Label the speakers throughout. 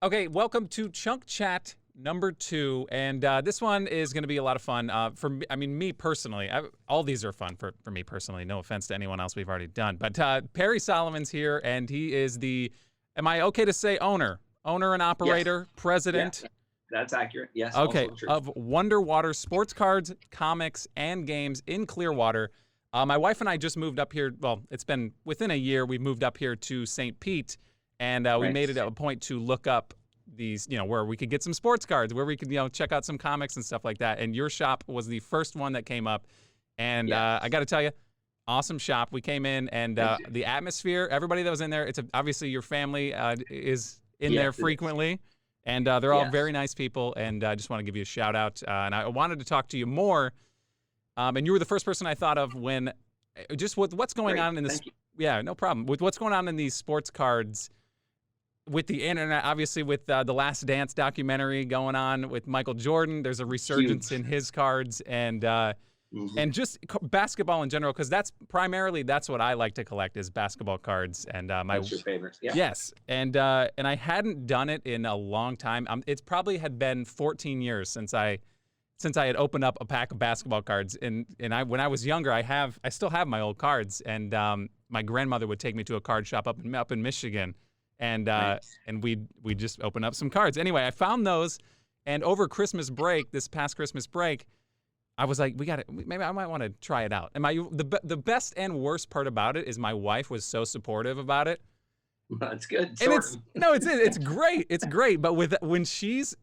Speaker 1: Okay, welcome to Chunk Chat number 2, and this one is going to be a lot of fun me personally. All these are fun for me personally. No offense to anyone else we've already done, but Parry Solomon's here, and he is the, am I okay to say owner and operator,
Speaker 2: Yes.
Speaker 1: president?
Speaker 2: Yeah, that's accurate. Yes.
Speaker 1: Okay,
Speaker 2: Also true.
Speaker 1: of Wonderwater Sports Cards, Comics, and Games in Clearwater. My wife and I just moved up here. Well, it's been within a year. We've moved up here to St. Pete, and we
Speaker 2: Right.
Speaker 1: made it a point to look up these, where we could get some sports cards, where we could, check out some comics and stuff like that. And your shop was the first one that came up. And
Speaker 2: Yes.
Speaker 1: I got to tell you, awesome shop. We came in, and the atmosphere, everybody that was in there, obviously your family is in there
Speaker 2: Yes, it is.
Speaker 1: frequently. And they're all
Speaker 2: Yes.
Speaker 1: very nice people, and I just want to give you a shout out. And I wanted to talk to you more. And you were the first person I thought of when, just with what's going
Speaker 2: Great.
Speaker 1: on in this.
Speaker 2: Thank you.
Speaker 1: Yeah, no problem. With what's going on in these sports cards, with the internet, obviously with the Last Dance documentary going on with Michael Jordan, there's a resurgence
Speaker 2: Huge.
Speaker 1: in his cards, and
Speaker 2: Mhm.
Speaker 1: just basketball in general, because that's what I like to collect is basketball cards. And my
Speaker 2: What's your favorite? Yeah.
Speaker 1: yes, and I hadn't done it in a long time. It's probably had been 14 years since I had opened up a pack of basketball cards. And when I was younger, I still have my old cards, and my grandmother would take me to a card shop up in Michigan, and
Speaker 2: Nice.
Speaker 1: and we'd just open up some cards. Anyway, I found those, and over this past Christmas break, I was like, maybe I might want to try it out. And the best and worst part about it is my wife was so supportive about it.
Speaker 2: That's good.
Speaker 1: And
Speaker 2: Sort of.
Speaker 1: it's great. It's great. But when she's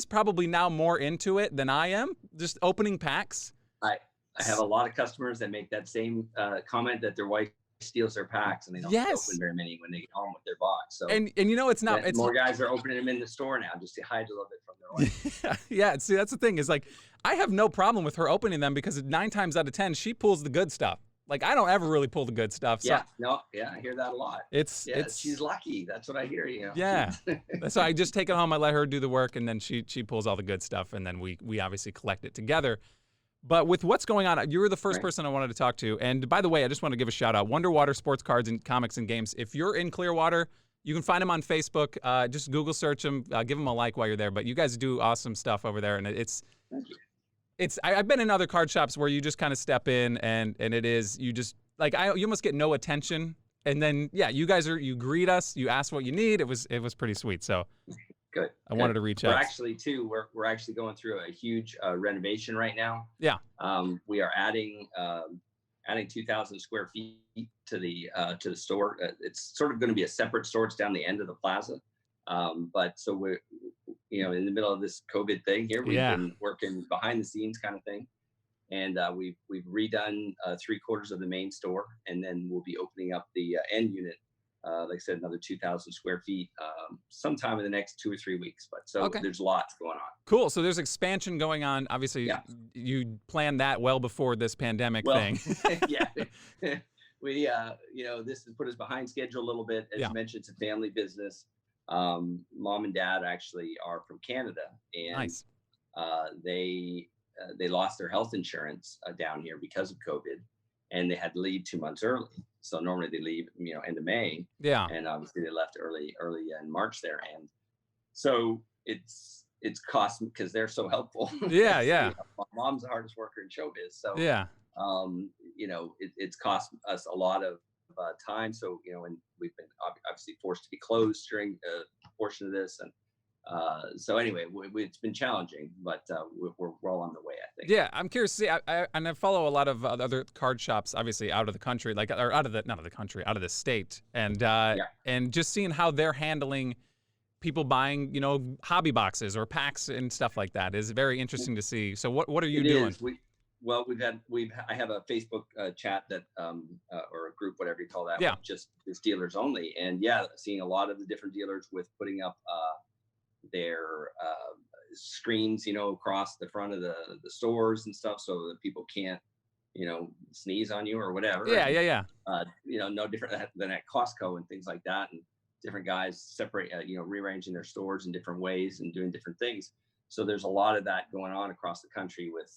Speaker 1: probably now more into it than I am, just opening packs.
Speaker 2: I have a lot of customers that make that same comment that their wife steals their packs and they don't
Speaker 1: Yes.
Speaker 2: open very many when they get home with their box. So
Speaker 1: And it's not,
Speaker 2: that
Speaker 1: it's
Speaker 2: more guys are opening them in the store now just to hide a little bit from their wife.
Speaker 1: yeah, see, that's the thing is, like, I have no problem with her opening them because 9 times out of 10 she pulls the good stuff. Like, I don't ever really pull the good stuff. So
Speaker 2: I hear that a lot.
Speaker 1: it's
Speaker 2: She's lucky. That's what I hear.
Speaker 1: Yeah. So I just take it home, I let her do the work, and then she pulls all the good stuff, and then we obviously collect it together. But with what's going on, you were the first
Speaker 2: Right.
Speaker 1: person I wanted to talk to. And by the way, I just want to give a shout out. Wonderwater Sports Cards and Comics and Games. If you're in Clearwater, you can find them on Facebook. Just Google search them. Give them a like while you're there. But you guys do awesome stuff over there. And
Speaker 2: Thank you.
Speaker 1: I've been in other card shops where you just kind of step in and it is, you just, like, you almost get no attention. And then, yeah, you greet us. You ask what you need. It was pretty sweet. So
Speaker 2: Good.
Speaker 1: I wanted to reach
Speaker 2: We're
Speaker 1: out.
Speaker 2: we're actually going through a huge renovation right now.
Speaker 1: Yeah.
Speaker 2: We are adding 2,000 square feet to the store. It's sort of going to be a separate store. It's down the end of the plaza. But so we're in the middle of this COVID thing here. We've been working behind the scenes kind of thing, and we've redone 3/4 of the main store, and then we'll be opening up the end unit. Like I said, another 2,000 square feet sometime in the next 2 or 3 weeks. But
Speaker 1: Okay.
Speaker 2: there's lots going on.
Speaker 1: Cool. So there's expansion going on. Obviously,
Speaker 2: Yeah.
Speaker 1: you planned that well before this pandemic
Speaker 2: Well,
Speaker 1: thing.
Speaker 2: yeah, we this has put us behind schedule a little bit. As
Speaker 1: Yeah.
Speaker 2: you mentioned, it's a family business. Mom and dad actually are from Canada, and
Speaker 1: Nice.
Speaker 2: they lost their health insurance down here because of COVID, and they had to leave 2 months early. So normally they leave, end of May,
Speaker 1: Yeah.
Speaker 2: and obviously they left early in March there, and so it's cost because they're so helpful.
Speaker 1: Yeah. Yeah.
Speaker 2: My mom's the hardest worker in showbiz, so
Speaker 1: Yeah.
Speaker 2: it's cost us a lot of time. So and we've been obviously forced to be closed during a portion of this, and so anyway, it's been challenging, but we're well on the way, I think.
Speaker 1: Yeah. I'm curious to see. I follow a lot of other card shops, obviously out of the country, like, or out of the, not of the country, out of the state, and and just seeing how they're handling people buying, hobby boxes or packs and stuff like that is very interesting to see. So what are you
Speaker 2: It
Speaker 1: doing?
Speaker 2: is. I have a Facebook chat that or a group, whatever you call that,
Speaker 1: Yeah.
Speaker 2: with just dealers only, and seeing a lot of the different dealers with putting up their screens, across the front of the stores and stuff, so that people can't, sneeze on you or whatever.
Speaker 1: Yeah. Yeah. Yeah.
Speaker 2: No different than at Costco and things like that, and different guys separate, rearranging their stores in different ways and doing different things. So there's a lot of that going on across the country with,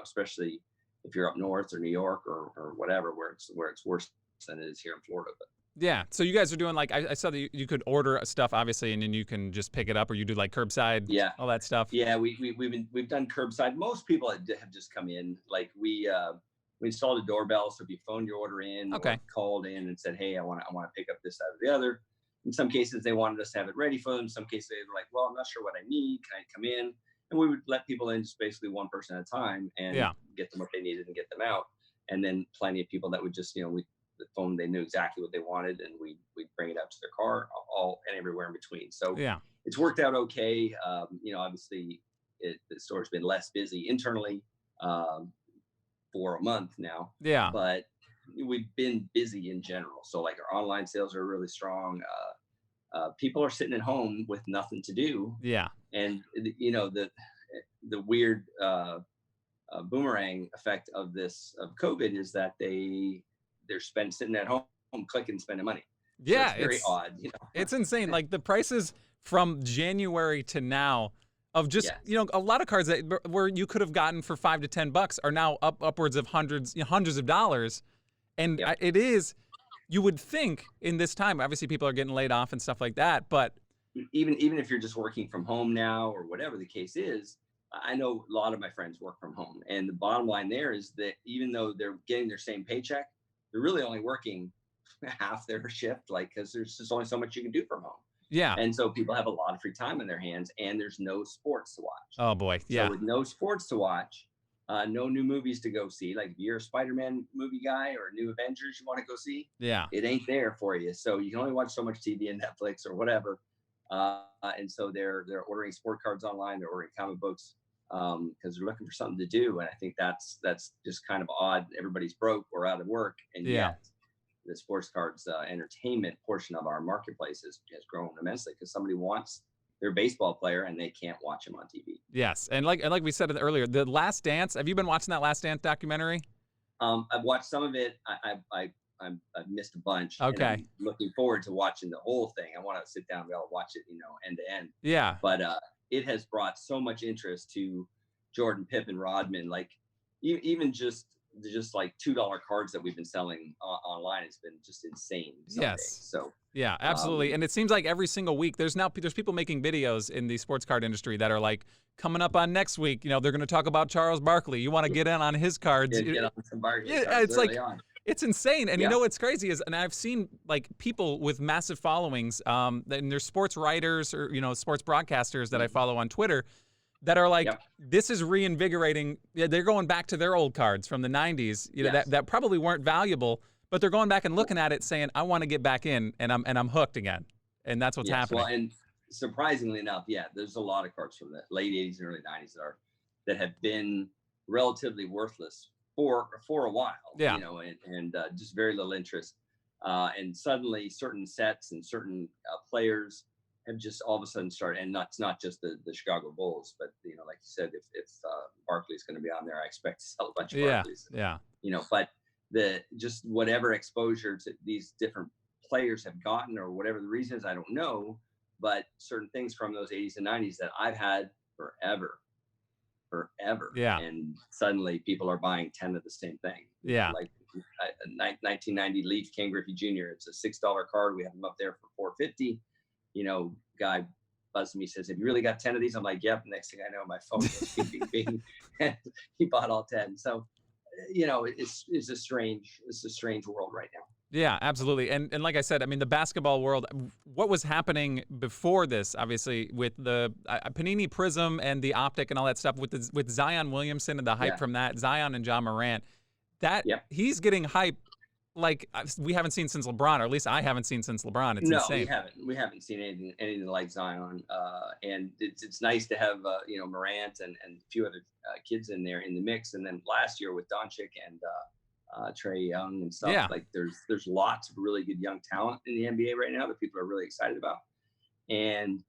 Speaker 2: especially if you're up north or New York or whatever, where it's worse than it is here in Florida. But
Speaker 1: Yeah. So you guys are doing like I saw that you could order stuff obviously, and then you can just pick it up, or you do like curbside,
Speaker 2: Yeah.
Speaker 1: all that stuff.
Speaker 2: Yeah, we've done curbside. Most people have just come in. Like we installed a doorbell, so if you phoned your order in or
Speaker 1: Okay.
Speaker 2: called in and said, "Hey, I want to pick up this, that, or the other." In some cases, they wanted us to have it ready for them. Some cases, they were like, "Well, I'm not sure what I need. Can I come in?" And we would let people in just basically one person at a time and
Speaker 1: Yeah.
Speaker 2: get them what they needed and get them out. And then plenty of people that would just, the phone, they knew exactly what they wanted, and we'd bring it out to their car, all and everywhere in between. So
Speaker 1: Yeah.
Speaker 2: it's worked out okay. Obviously, the store's been less busy internally for a month now,
Speaker 1: Yeah.
Speaker 2: but we've been busy in general. So like our online sales are really strong. People are sitting at home with nothing to do,
Speaker 1: Yeah.
Speaker 2: and the weird boomerang effect of COVID is that they're sitting at home clicking, spending money.
Speaker 1: Yeah.
Speaker 2: So it's very odd.
Speaker 1: It's insane. Like the prices from January to now of just,
Speaker 2: Yes.
Speaker 1: a lot of cards that where you could have gotten for $5 to $10 are now upwards of hundreds of dollars. And
Speaker 2: Yep.
Speaker 1: it is, you would think in this time, obviously people are getting laid off and stuff like that, but
Speaker 2: Even if you're just working from home now or whatever the case is, I know a lot of my friends work from home, and the bottom line there is that even though they're getting their same paycheck, they're really only working half their shift, because there's just only so much you can do from home.
Speaker 1: yeah.
Speaker 2: And so people have a lot of free time on their hands, and there's no sports to watch.
Speaker 1: Oh boy. Yeah.
Speaker 2: So with no sports to watch, no new movies to go see, like if you're a Spider-Man movie guy or new Avengers you want to go see,
Speaker 1: Yeah.
Speaker 2: it ain't there for you. So you can only watch so much TV and Netflix or whatever. And so they're ordering sport cards online, they're ordering comic books, because they're looking for something to do. And I think that's just kind of odd. Everybody's broke or out of work, and
Speaker 1: Yeah.
Speaker 2: yet the sports cards entertainment portion of our marketplace has grown immensely because somebody wants their baseball player and they can't watch him on TV.
Speaker 1: Yes. And like we said earlier, The Last Dance, have you been watching that Last Dance documentary?
Speaker 2: I've watched some of it. I've missed a bunch. and
Speaker 1: Okay.
Speaker 2: I'm looking forward to watching the whole thing. I want to sit down and be able to watch it, end to end.
Speaker 1: Yeah.
Speaker 2: But it has brought so much interest to Jordan, Pippen, Rodman. Like even just like $2 cards that we've been selling online has been just insane.
Speaker 1: Yes.
Speaker 2: Days. So
Speaker 1: Yeah, absolutely. And it seems like every single week there's people making videos in the sports card industry that are like, coming up on next week, they're going to talk about Charles Barkley. You want to get in on his cards.
Speaker 2: Get on some Barkley
Speaker 1: Yeah,
Speaker 2: cards
Speaker 1: it's like
Speaker 2: early on.
Speaker 1: it's insane. And
Speaker 2: Yeah.
Speaker 1: what's crazy is, and I've seen like people with massive followings, and there's sports writers or sports broadcasters that I follow on Twitter that are like,
Speaker 2: Yep.
Speaker 1: this is reinvigorating. Yeah, they're going back to their old cards from the 90s,
Speaker 2: Yes.
Speaker 1: that probably weren't valuable, but they're going back and looking at it saying, I want to get back in, and I'm hooked again. And that's what's
Speaker 2: Yes,
Speaker 1: happening.
Speaker 2: well, and surprisingly enough, there's a lot of cards from the late 80s and early 90s that have been relatively worthless for a while.
Speaker 1: Yeah.
Speaker 2: And just very little interest. And suddenly certain sets and certain players have just all of a sudden started, and it's not just the Chicago Bulls, but like you said, if Barkley's going to be on there, I expect to sell a bunch of Barkleys.
Speaker 1: Yeah.
Speaker 2: But just whatever exposure to these different players have gotten, or whatever the reason is, I don't know, but certain things from those 80s and 90s that I've had forever.
Speaker 1: Yeah.
Speaker 2: And suddenly people are buying 10 of the same thing.
Speaker 1: Yeah.
Speaker 2: Like a 1990 Leaf Ken Griffey Jr. It's a $6 card. We have them up there for $4.50. Guy buzzed me, says, "Have you really got 10 of these?" I'm like, "Yep." Next thing I know, my phone goes bing, bing, bing. And he bought all 10. So, it's a strange world right now.
Speaker 1: Yeah, absolutely. And like I said, I mean, the basketball world, what was happening before this, obviously, with the Panini Prism and the Optic and all that stuff, with Zion Williamson and the hype from that, Zion and John Morant, he's getting hype like we haven't seen since LeBron, or at least I haven't seen since LeBron. It's insane.
Speaker 2: We haven't seen anything like Zion. And it's nice to have, Morant and a few other kids in there in the mix. And then last year with Doncic and Trey Young and stuff, like there's lots of really good young talent in the NBA right now that people are really excited about. And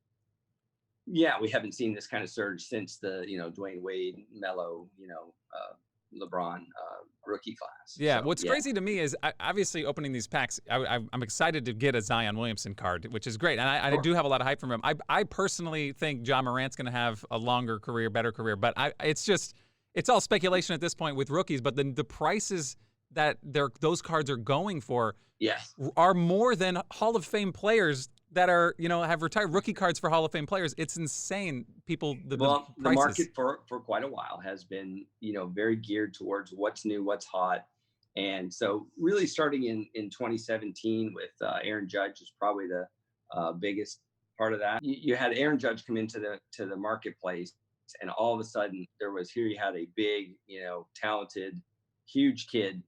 Speaker 2: we haven't seen this kind of surge since the Dwayne Wade, Melo, LeBron rookie class.
Speaker 1: Yeah,
Speaker 2: So,
Speaker 1: what's crazy to me is obviously opening these packs, I'm excited to get a Zion Williamson card, which is great. And I do have a lot of hype from him. I personally think John Morant's going to have a longer career, better career, but it's all speculation at this point with rookies. But the prices that those cards are going for
Speaker 2: Yes.
Speaker 1: are more than Hall of Fame players that are, have retired. Rookie cards for Hall of Fame players. It's insane. People, the
Speaker 2: The
Speaker 1: prices.
Speaker 2: market for quite a while has been, very geared towards what's new, what's hot. And so really starting in 2017 with Aaron Judge is probably the biggest part of that. You had Aaron Judge come into the marketplace, and all of a sudden here you had a big, talented, huge kid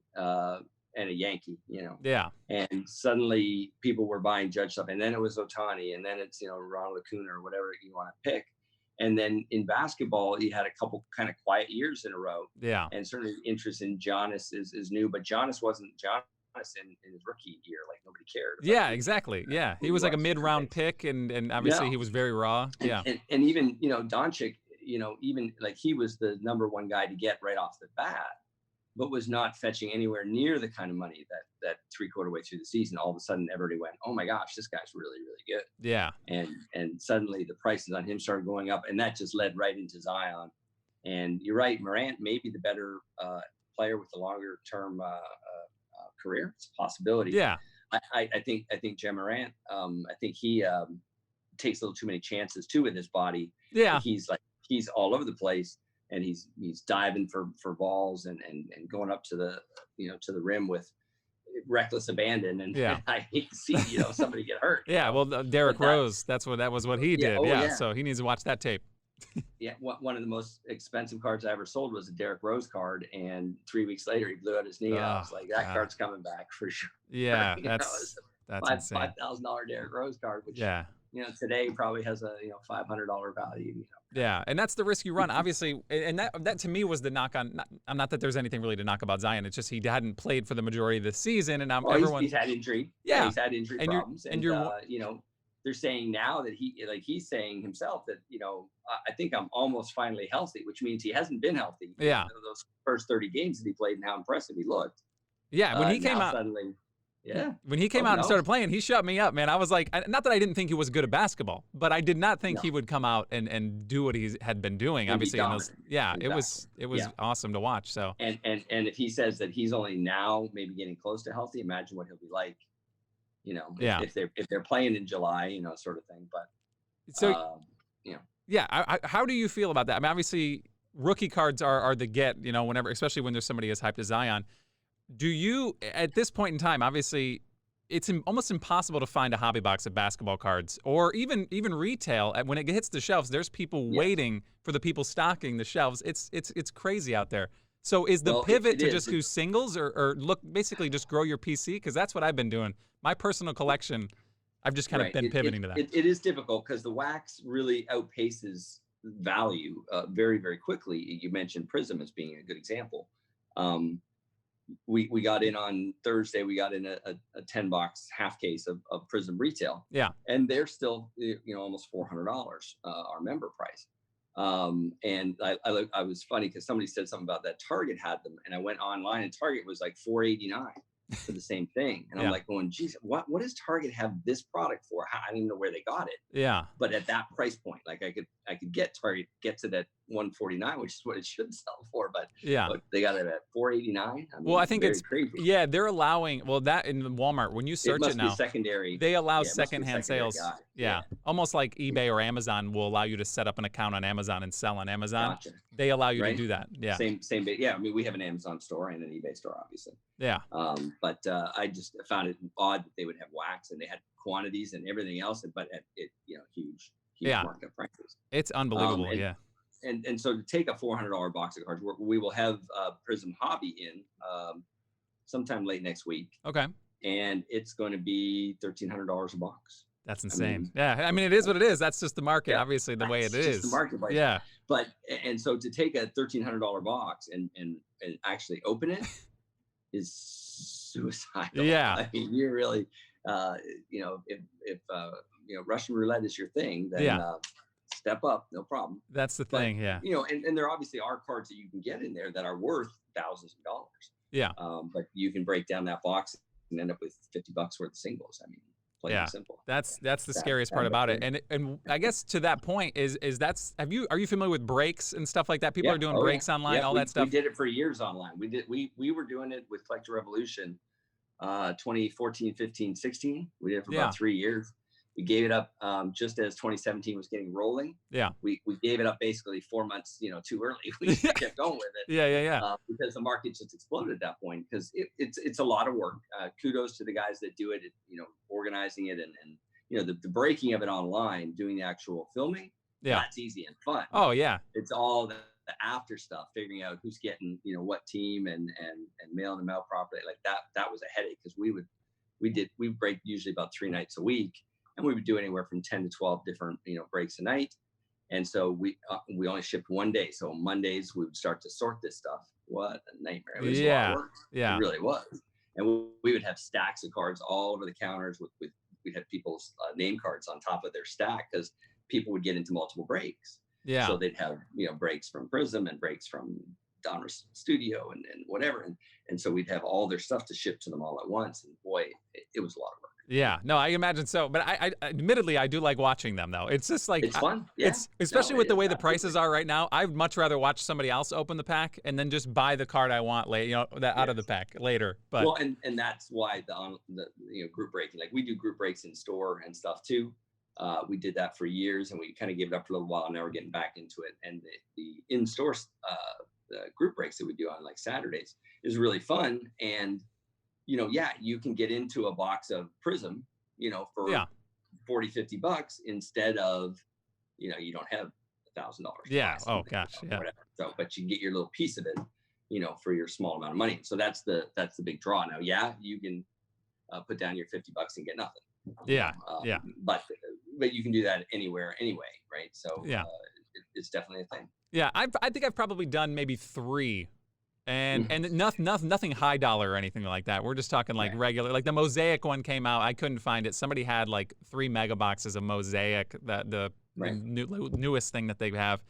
Speaker 2: and a Yankee,
Speaker 1: Yeah.
Speaker 2: and suddenly people were buying Judge stuff, and then it was Ohtani, and then it's Ronald Acuna or whatever you want to pick. And then in basketball, he had a couple kind of quiet years in a row.
Speaker 1: Yeah.
Speaker 2: And certainly interest in Giannis is new, but Giannis wasn't Giannis in his rookie year. Like nobody cared.
Speaker 1: Yeah, exactly. Yeah. He was like a mid-round pick, and obviously he was very raw. Yeah.
Speaker 2: And even, Doncic, even like he was the number one guy to get right off the bat, but was not fetching anywhere near the kind of money that 3/4 way through the season, all of a sudden everybody went, oh my gosh, this guy's really, really good.
Speaker 1: Yeah.
Speaker 2: And suddenly the prices on him started going up, and that just led right into Zion. And you're right, Morant may be the better player with the longer term career. It's a possibility.
Speaker 1: Yeah.
Speaker 2: I think Ja Morant, I think he takes a little too many chances too with his body.
Speaker 1: Yeah.
Speaker 2: He's all over the place. And he's diving for balls and going up to the to the rim with reckless abandon, and
Speaker 1: yeah.
Speaker 2: I hate to see somebody get hurt.
Speaker 1: Yeah, well, Derrick Rose, that was what he did. Yeah, so he needs to watch that tape.
Speaker 2: Yeah, one of the most expensive cards I ever sold was a Derrick Rose card, and 3 weeks later he blew out his knee. And I was like, that card's coming back for sure.
Speaker 1: Yeah, that's insane.
Speaker 2: $5,000 Derrick Rose card, which today probably has a $500 value.
Speaker 1: Yeah, and that's the risk you run, obviously. And that to me was the knock on. Not that there's anything really to knock about Zion. It's just he hadn't played for the majority of the season, and
Speaker 2: he's had injury.
Speaker 1: Yeah,
Speaker 2: he's had injury problems, and they're saying now that he's saying himself that I think I'm almost finally healthy, which means he hasn't been healthy.
Speaker 1: Yeah,
Speaker 2: those first 30 games that he played and how impressive he looked.
Speaker 1: Yeah, when he came out
Speaker 2: suddenly. Yeah.
Speaker 1: When he came out and started playing, he shut me up, man. I was like, not that I didn't think he was good at basketball, but I did not think he would come out and do what he had been doing. Obviously, it was awesome to watch. So
Speaker 2: and if he says that he's only now maybe getting close to healthy, imagine what he'll be like. If they're playing in July, sort of thing. But
Speaker 1: so how do you feel about that? I mean, obviously, rookie cards are the get. Whenever, especially when there's somebody as hyped as Zion. Do you, at this point in time, obviously, it's almost impossible to find a hobby box of basketball cards, or even retail. When it hits the shelves, there's people waiting for the people stocking the shelves. It's crazy out there. So is the pivot to just do singles, or basically just grow your PC? Because that's what I've been doing. My personal collection, I've just kind of been pivoting to that.
Speaker 2: It is difficult because the wax really outpaces value very, very quickly. You mentioned Prism as being a good example. We got in on Thursday. We got in a 10-box half case of Prism retail.
Speaker 1: Yeah,
Speaker 2: and they're still almost $400 our member price. And I was funny because somebody said something about that Target had them, and I went online and Target was like $489 for the same thing. And I'm like going, geez, what does Target have this product for? I don't even know where they got it.
Speaker 1: Yeah.
Speaker 2: But at that price point, like I could get Target gets it at $149, which is what it should sell for. But they got it at $489.
Speaker 1: I think it's
Speaker 2: crazy.
Speaker 1: Yeah, they're allowing that in Walmart when you search it now.
Speaker 2: Secondary.
Speaker 1: They allow secondhand sales. Yeah, almost like eBay or Amazon will allow you to set up an account on Amazon and sell on Amazon.
Speaker 2: Gotcha.
Speaker 1: They allow you to do that. Yeah.
Speaker 2: Same. Yeah, I mean, we have an Amazon store and an eBay store, obviously.
Speaker 1: Yeah.
Speaker 2: But I just found it odd that they would have wax and they had quantities and everything else, but at huge markup prices.
Speaker 1: It's unbelievable.
Speaker 2: And so to take a $400 box of cards, we will have Prism Hobby in sometime late next week.
Speaker 1: Okay.
Speaker 2: And it's going to be $1,300 a box.
Speaker 1: That's insane. I mean, it is what it is. That's just the market, obviously, the way it is.
Speaker 2: Just the market price.
Speaker 1: Yeah.
Speaker 2: But and so to take a $1,300 box and actually open it is suicidal.
Speaker 1: Yeah.
Speaker 2: I mean, you're really, if Russian roulette is your thing, then step up, no problem.
Speaker 1: That's the thing.
Speaker 2: And there obviously are cards that you can get in there that are worth thousands of dollars.
Speaker 1: Yeah.
Speaker 2: But you can break down that box and end up with $50 worth of singles. I mean, plain and simple.
Speaker 1: That's the scariest part about it. And I guess to that point is are you familiar with breaks and stuff like that? People are doing breaks online, all that stuff.
Speaker 2: We did it for years online. We were doing it with Collector Revolution 2014, 15, 16. We did it for about 3 years. We gave it up just as 2017 was getting rolling.
Speaker 1: Yeah.
Speaker 2: We gave it up basically 4 months, too early. We kept going with it.
Speaker 1: Yeah.
Speaker 2: Because the market just exploded at that point. Because it's a lot of work. Kudos to the guys that do it. Organizing it and the breaking of it online, doing the actual filming.
Speaker 1: Yeah.
Speaker 2: That's easy and fun.
Speaker 1: Oh yeah.
Speaker 2: It's all the after stuff, figuring out who's getting what team and mailing them out properly. Like that was a headache because we break usually about 3 nights a week. And we would do anywhere from 10 to 12 different, breaks a night. And so we only shipped one day. So on Mondays, we would start to sort this stuff. What a nightmare. It was a lot of work.
Speaker 1: Yeah.
Speaker 2: It really was. And we would have stacks of cards all over the counters we'd have people's name cards on top of their stack because people would get into multiple breaks.
Speaker 1: Yeah.
Speaker 2: So they'd have, breaks from Prism and breaks from Donruss Studio and whatever. And so we'd have all their stuff to ship to them all at once. And boy, it was a lot of work.
Speaker 1: Yeah, no, I imagine so. But I admittedly, I do like watching them, though. It's just like,
Speaker 2: it's fun. Yeah.
Speaker 1: It's especially with the way the prices are right now. I'd much rather watch somebody else open the pack and then just buy the card I want later, out of the pack later. But
Speaker 2: well, and that's why the group breaking, like we do group breaks in store and stuff too. We did that for years and we kind of gave it up for a little while. Now we're getting back into it. And the in-store the group breaks that we do on like Saturdays is really fun. And you can get into a box of Prism, for $40-$50 instead of, you don't have $1,000.
Speaker 1: Yeah. Oh gosh. Yeah.
Speaker 2: Whatever. So, but you can get your little piece of it, for your small amount of money. So that's the big draw. Now, you can put down your $50 and get nothing.
Speaker 1: Yeah.
Speaker 2: But you can do that anywhere, anyway, right? So it's definitely a thing.
Speaker 1: Yeah, I think I've probably done maybe 3. And nothing high dollar or anything like that. We're just talking like regular, like the Mosaic one came out. I couldn't find it. Somebody had like 3 mega boxes of Mosaic, the newest thing that they have.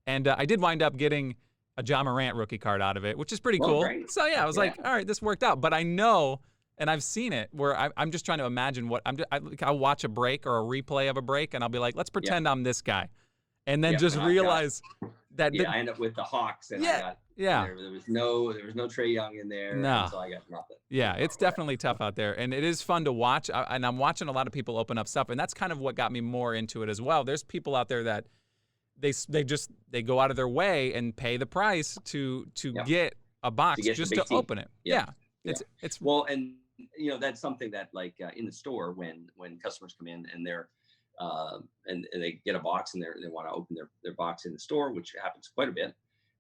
Speaker 1: And I did wind up getting a John Morant rookie card out of it, which is pretty cool.
Speaker 2: Great.
Speaker 1: So I was like, all right, this worked out. But I know, and I've seen it where I'm just trying to imagine I'll watch a break or a replay of a break and I'll be like, let's pretend I'm this guy. And then just realize that.
Speaker 2: I end up with the Hawks and I got. There was no Trae Young in there.
Speaker 1: No.
Speaker 2: So I got nothing.
Speaker 1: Yeah, it's definitely tough out there, and it is fun to watch. And I'm watching a lot of people open up stuff, and that's kind of what got me more into it as well. There's people out there that they go out of their way and pay the price to get a box just to open it. Yeah. It's
Speaker 2: well, and that's something that like in the store when customers come in and they're and they get a box and they want to open their box in the store, which happens quite a bit.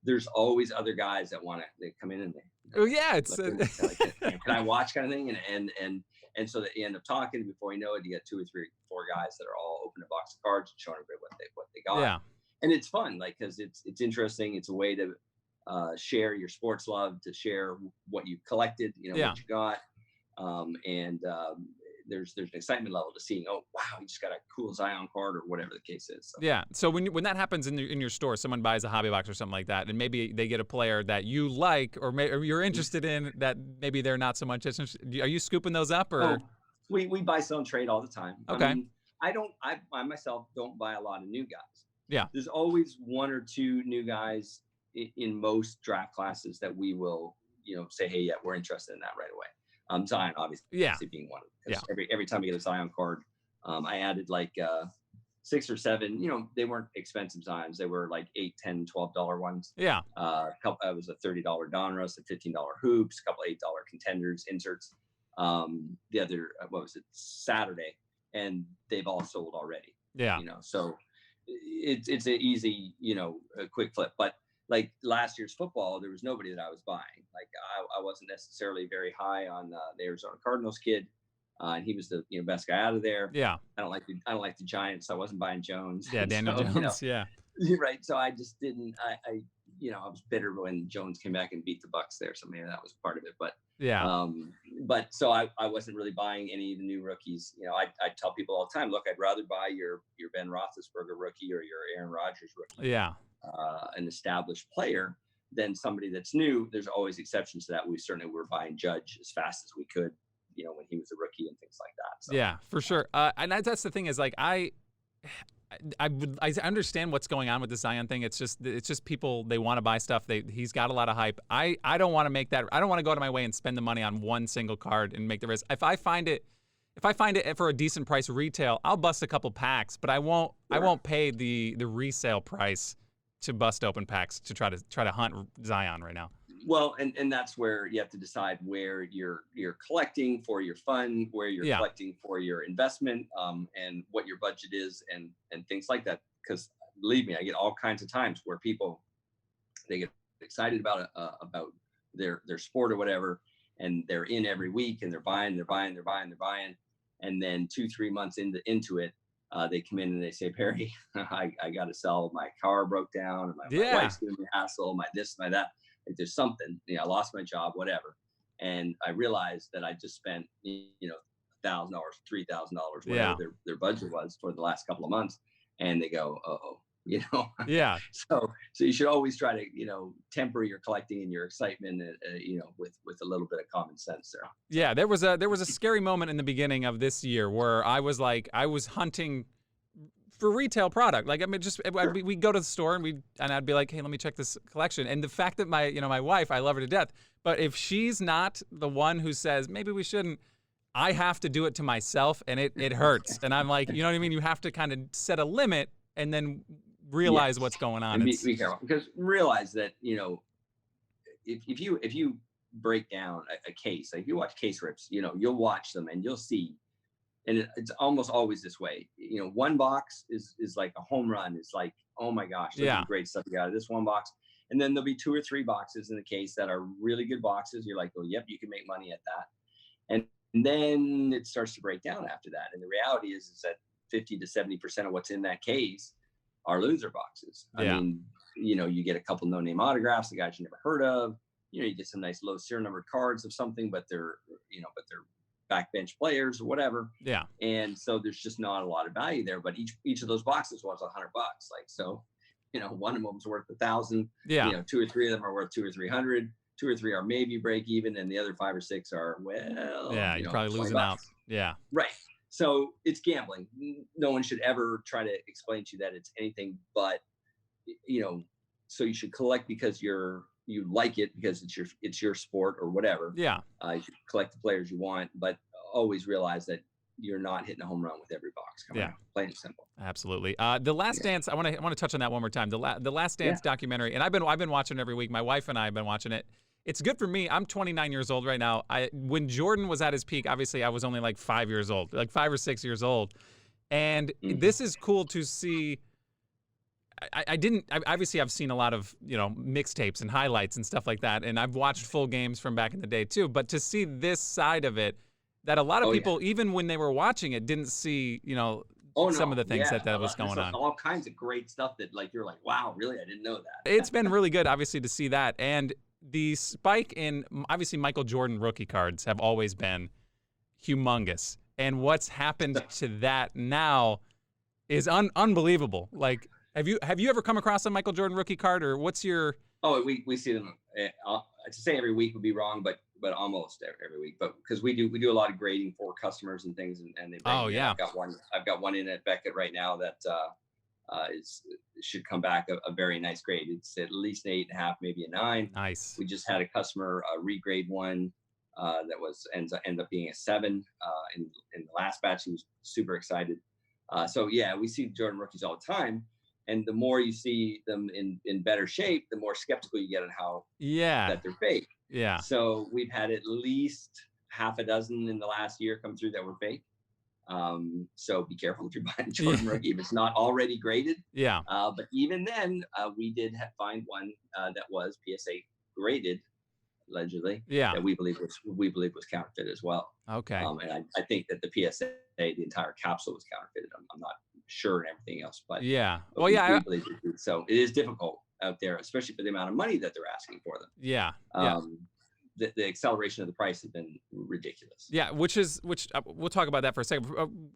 Speaker 2: There's always other guys that they come in and
Speaker 1: it's
Speaker 2: can I watch kind of thing, and so that you end up talking. Before you know it, you get 2 or 3 or 4 guys that are all opening a box of cards and showing everybody what they got.
Speaker 1: Yeah,
Speaker 2: and it's fun, like because it's interesting. It's a way to share your sports love, to share what you collected, what you got, and there's an excitement level to seeing, oh wow, you just got a cool Zion card or whatever the case is. So.
Speaker 1: Yeah. So when that happens in your store, someone buys a hobby box or something like that, and maybe they get a player that you like or you're interested in that maybe they're not so much interested. Are you scooping those up or?
Speaker 2: Oh, we buy, sell, and trade all the time.
Speaker 1: Okay.
Speaker 2: I mean, I myself don't buy a lot of new guys.
Speaker 1: Yeah.
Speaker 2: There's always 1 or 2 new guys in most draft classes that we will, say, hey, yeah, we're interested in that right away. Zion, obviously, being one of them. Every time I get a Zion card, I added like 6 or 7. They weren't expensive Zions. They were like $8, $10, $12 ones.
Speaker 1: Yeah.
Speaker 2: It was a $30 Donruss, a $15 hoops, a couple $8 contenders inserts. The other, Saturday, and they've all sold already.
Speaker 1: Yeah.
Speaker 2: So it's an easy, a quick flip, but. Like last year's football, there was nobody that I was buying. Like I wasn't necessarily very high on the Arizona Cardinals kid, and he was the best guy out of there.
Speaker 1: Yeah.
Speaker 2: I don't like the Giants, so I wasn't buying Jones.
Speaker 1: Yeah, Daniel Jones. Yeah.
Speaker 2: Right. So I just didn't. I was bitter when Jones came back and beat the Bucks there, so maybe that was part of it. But but so I wasn't really buying any of the new rookies. I tell people all the time, look, I'd rather buy your Ben Roethlisberger rookie or your Aaron Rodgers rookie.
Speaker 1: Yeah.
Speaker 2: An established player than somebody that's new. There's always exceptions to that. We certainly were buying Judge as fast as we could when he was a rookie and things like that. So,
Speaker 1: Yeah, for sure. And that's the thing is like I understand what's going on with the Zion thing. It's just people, they want to buy stuff. He's got a lot of hype. I don't want to make that. I don't want to go out of my way and spend the money on one single card and make the risk. If I find it for a decent price retail, I'll bust a couple packs, but I won't pay the resale price to bust open packs to try to hunt Zion right now.
Speaker 2: Well, and that's where you have to decide where you're collecting for your fund, where you're collecting for your investment, and what your budget is, and things like that. Because believe me, I get all kinds of times where people, they get excited about their sport or whatever, and they're in every week and they're buying, and then 2-3 months into it, they come in and they say, Parry, I got to sell. My car broke down, and my wife's giving me a hassle, my this, my that. Like there's something, I lost my job, whatever. And I realized that I just spent, $1,000, $3,000, whatever their budget was for the last couple of months. And they go,
Speaker 1: Yeah.
Speaker 2: So you should always try to, temper your collecting and your excitement, with a little bit of common sense there.
Speaker 1: Yeah. There was a scary moment in the beginning of this year where I was hunting for retail product. Like, I mean, we go to the store and I'd be like, hey, let me check this collection. And the fact that my wife, I love her to death, but if she's not the one who says, maybe we shouldn't, I have to do it to myself, and it hurts. And I'm like, you know what I mean? You have to kind of set a limit and then realize what's going on.
Speaker 2: And be careful, because realize that, if you break down a case, like if you watch case rips, you'll watch them and you'll see, and it's almost always this way. One box is like a home run. It's like, oh my gosh, look at the great stuff you got out of this one box. And then there'll be 2 or 3 boxes in the case that are really good boxes. You're like, oh, yep, you can make money at that. And then it starts to break down after that. And the reality is that 50 to 70% of what's in that case are loser boxes. I mean, you get a couple no-name autographs, the guys you never heard of. You get some nice low serial numbered cards of something, but they're backbench players or whatever.
Speaker 1: Yeah.
Speaker 2: And so there's just not a lot of value there, but each of those boxes was $100. Like, so, one of them's worth 1,000.
Speaker 1: Yeah.
Speaker 2: 2 or 3 of them are worth 200 or 300. 2 or 3 are maybe break even, and the other 5 or 6 are,
Speaker 1: you're probably losing out. Yeah.
Speaker 2: Right. So it's gambling. No one should ever try to explain to you that it's anything but, so you should collect because you like it, because it's your sport or whatever.
Speaker 1: Yeah.
Speaker 2: You should collect the players you want, but always realize that you're not hitting a home run with every box coming out. Plain and simple.
Speaker 1: Absolutely. The Last Dance, I want to touch on that one more time. The Last Dance documentary, and I've been watching it every week. My wife and I have been watching it. It's good for me. I'm 29 years old right now. When Jordan was at his peak, obviously I was only like 5 years old, like 5 or 6 years old. And this is cool to see. Obviously I've seen a lot of, mixtapes and highlights and stuff like that. And I've watched full games from back in the day too. But to see this side of it, that a lot of people, even when they were watching it, didn't see, some of the things that was going on.
Speaker 2: All kinds of great stuff that you're like, wow, really? I didn't know that.
Speaker 1: It's been really good, obviously, to see that. And the spike in, obviously, Michael Jordan rookie cards have always been humongous. And what's happened to that now is unbelievable. Like, have you ever come across a Michael Jordan rookie card, or what's your? Oh,
Speaker 2: we see them. To say every week would be wrong, but almost every week. But because we do a lot of grading for customers and things, and they bring, I've got one in at Beckett right now that should come back a very nice grade. It's at least an 8.5, maybe a 9.
Speaker 1: Nice.
Speaker 2: We just had a customer regrade one that ends up being a 7 in the last batch. He was super excited. So yeah, we see Jordan rookies all the time. And the more you see them in better shape, the more skeptical you get on how that they're fake.
Speaker 1: Yeah.
Speaker 2: So we've had at least half a dozen in the last year come through that were fake. So be careful if you're buying a Jordan rookie if it's not already graded.
Speaker 1: Yeah.
Speaker 2: But even then, we did find one that was PSA graded, allegedly.
Speaker 1: Yeah.
Speaker 2: That we believe was counterfeit as well.
Speaker 1: Okay.
Speaker 2: And I think that the PSA, the entire capsule was counterfeited. I'm not sure and everything else, but
Speaker 1: yeah.
Speaker 2: But we believe it. So it is difficult out there, especially for the amount of money that they're asking for them.
Speaker 1: Yeah.
Speaker 2: The acceleration of the price has been ridiculous.
Speaker 1: Yeah, which we'll talk about that for a second.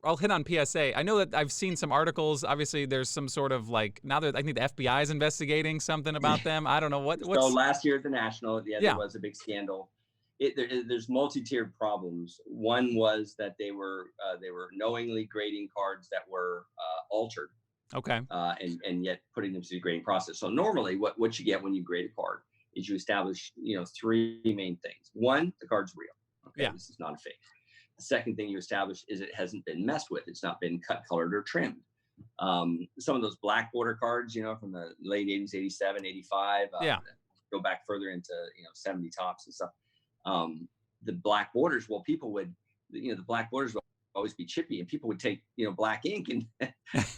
Speaker 1: I'll hit on PSA. I know that I've seen some articles. Obviously, there's some sort of now that I think the FBI is investigating something about them. I don't know what.
Speaker 2: So last year at the National, there was a big scandal, there's multi-tiered problems. One was that they were knowingly grading cards that were altered,
Speaker 1: Okay.
Speaker 2: and yet putting them through the grading process. So normally, what you get when you grade a card is you establish, three main things. One, the card's real. Okay,
Speaker 1: Yeah.
Speaker 2: this is not a fake. The second thing you establish is it hasn't been messed with. It's not been cut, colored, or trimmed. Some of those black border cards, from the late 80s, 87, 85,
Speaker 1: Yeah.
Speaker 2: go back further into, 70 tops and stuff. The black borders, well, people would, the black borders would always be chippy, and people would take, black ink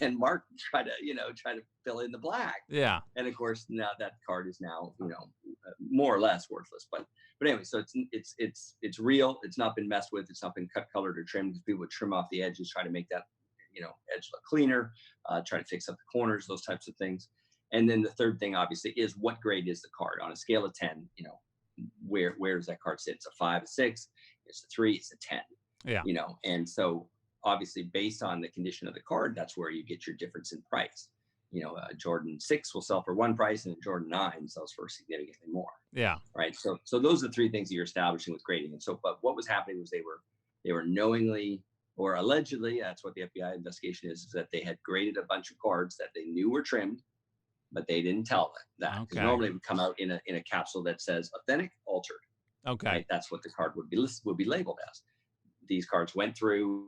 Speaker 2: and mark, try to fill in the black.
Speaker 1: Yeah.
Speaker 2: And of course, now that card is now, more or less worthless. But anyway, so it's real. It's not been messed with. It's not been cut, colored, or trimmed, because people would trim off the edges, try to make that, edge look cleaner, try to fix up the corners, those types of things. And then the third thing, obviously, is what grade is the card on a scale of 10? Where does that card sit? It's a 5, a 6, it's a 3, it's a 10.
Speaker 1: Yeah.
Speaker 2: And so obviously, based on the condition of the card, that's where you get your difference in price. A Jordan 6 will sell for one price, and a Jordan 9 sells for significantly more.
Speaker 1: Yeah.
Speaker 2: Right. So those are the three things that you're establishing with grading. And so, but what was happening was they were knowingly or allegedly, that's what the FBI investigation is that they had graded a bunch of cards that they knew were trimmed, but they didn't tell that.
Speaker 1: Okay.
Speaker 2: Normally it would come out in a capsule that says authentic, altered.
Speaker 1: Okay.
Speaker 2: Right? That's what the card would be labeled as. These cards went through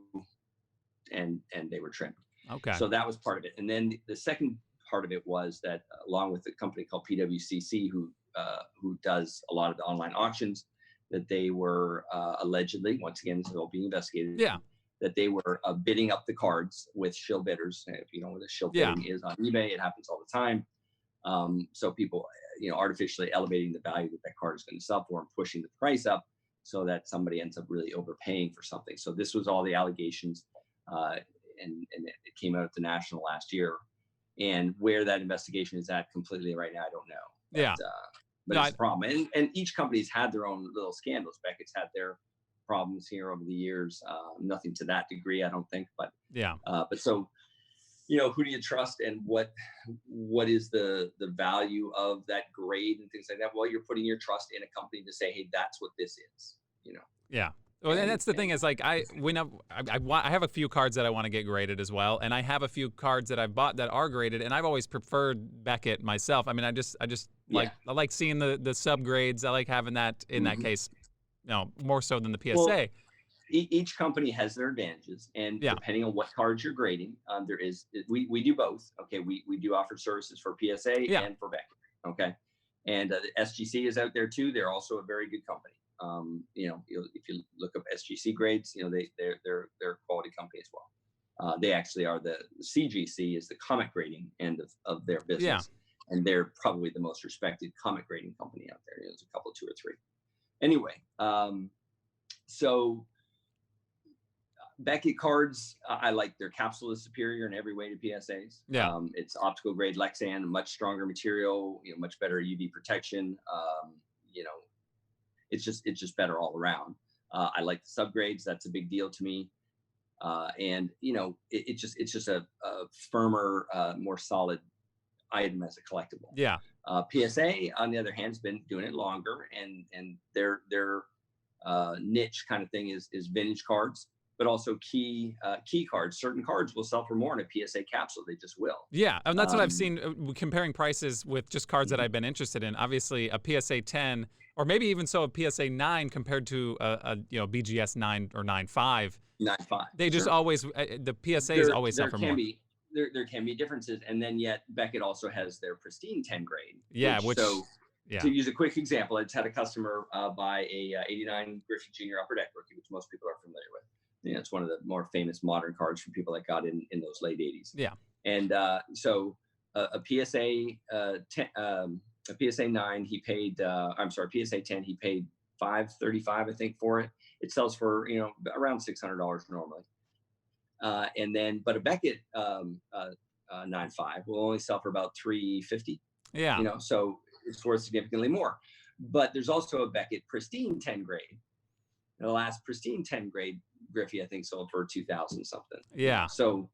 Speaker 2: and they were trimmed.
Speaker 1: Okay.
Speaker 2: So that was part of it. And then the second part of it was that, along with a company called PWCC, who does a lot of the online auctions, that they were allegedly, once again, this is all being investigated.
Speaker 1: Yeah.
Speaker 2: That they were bidding up the cards with shill bidders. If you know what a shill bidding is on eBay, it happens all the time. So people, artificially elevating the value that card is going to sell for and pushing the price up so that somebody ends up really overpaying for something. So this was all the allegations, and it came out at the National last year. And where that investigation is at completely right now, I don't know. But it's a problem. And each company's had their own little scandals. Beckett's had their problems here over the years. Nothing to that degree, I don't think. But but so, who do you trust, and what is the value of that grade and things like that? Well, you're putting your trust in a company to say, hey, that's what this is.
Speaker 1: Yeah. Well, and that's the thing is, like, I have a few cards that I want to get graded as well, and I have a few cards that I've bought that are graded, and I've always preferred Beckett myself. I mean, I just I like seeing the subgrades. I like having that in that case, more so than the PSA.
Speaker 2: Well, each company has their advantages, and depending on what cards you're grading, we do both. Okay, we do offer services for PSA and for Beckett. Okay, and the SGC is out there too. They're also a very good company. If you look up SGC grades, they're a quality company as well. They actually are the CGC is the comic grading end of their business, and they're probably the most respected comic grading company out there. There's a couple, 2 or 3. Anyway, so Beckett cards, I like their capsule is superior in every way to PSAs. It's optical grade Lexan, much stronger material, much better UV protection. It's just better all around. I like the subgrades. That's a big deal to me. And it's just a firmer, more solid item as a collectible.
Speaker 1: Yeah.
Speaker 2: PSA, on the other hand, has been doing it longer, and their niche kind of thing is vintage cards, but also key cards. Certain cards will sell for more in a PSA capsule. They just will. Yeah,
Speaker 1: and that's what I've seen comparing prices with just cards that I've been interested in. Obviously, a PSA 10, or maybe even so a PSA 9 compared to a BGS 9 or 9.5.
Speaker 2: 9.5.
Speaker 1: They just always the PSAs always sell for more.
Speaker 2: There can be differences, and then yet Beckett also has their pristine 10 grade. To use a quick example, I just had a customer buy a 89 Griffey Jr. Upper Deck rookie, which most people are familiar with. It's one of the more famous modern cards from people that got in those late 80s. Yeah. And so a PSA 10, a PSA 9, he paid. PSA 10, he paid $535, I think, for it. It sells for around $600 normally. And then, but a Beckett 9.5 will only sell for about $350. Yeah. So it's worth significantly more. But there's also a Beckett pristine 10 grade. The last pristine 10 grade Griffey, I think, sold for $2,000 something. Yeah. So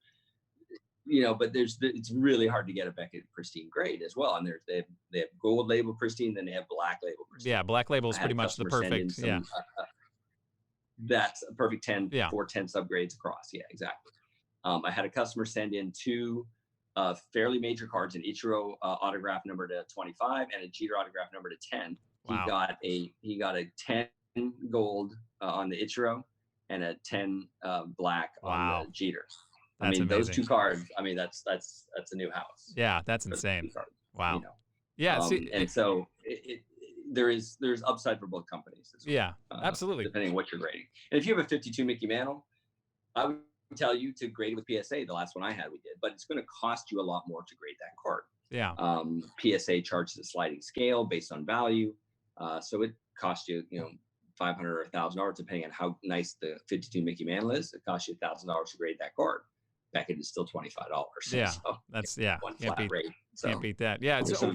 Speaker 2: but it's really hard to get a Beckett pristine grade as well. And they have gold label pristine, then they have black label pristine.
Speaker 1: Yeah, black label is pretty much the perfect. Yeah,
Speaker 2: that's a perfect 10
Speaker 1: yeah.
Speaker 2: 410 subgrades across. Yeah, exactly. I had a customer send in 2 fairly major cards, an Ichiro autograph number to 25 and a Jeter autograph number to 10.
Speaker 1: Wow.
Speaker 2: He got a 10 gold on the Ichiro and a 10 black on the Jeter.
Speaker 1: That's amazing.
Speaker 2: Those 2 cards. That's a new house.
Speaker 1: Yeah, that's insane. Wow. Yeah.
Speaker 2: So there's upside for both companies. Well,
Speaker 1: yeah, absolutely.
Speaker 2: Depending on what you're grading. And if you have a 52 Mickey Mantle, I would tell you to grade it with PSA. The last one I had, we did, but it's going to cost you a lot more to grade that card.
Speaker 1: Yeah.
Speaker 2: PSA charges a sliding scale based on value. So it costs you, $500 or $1,000, depending on how nice the 52 Mickey Mantle is. It costs you $1,000 to grade that card. Beckett is still $25.
Speaker 1: Yeah,
Speaker 2: so
Speaker 1: that's
Speaker 2: one flat rate. So
Speaker 1: can't beat that. Yeah.
Speaker 2: So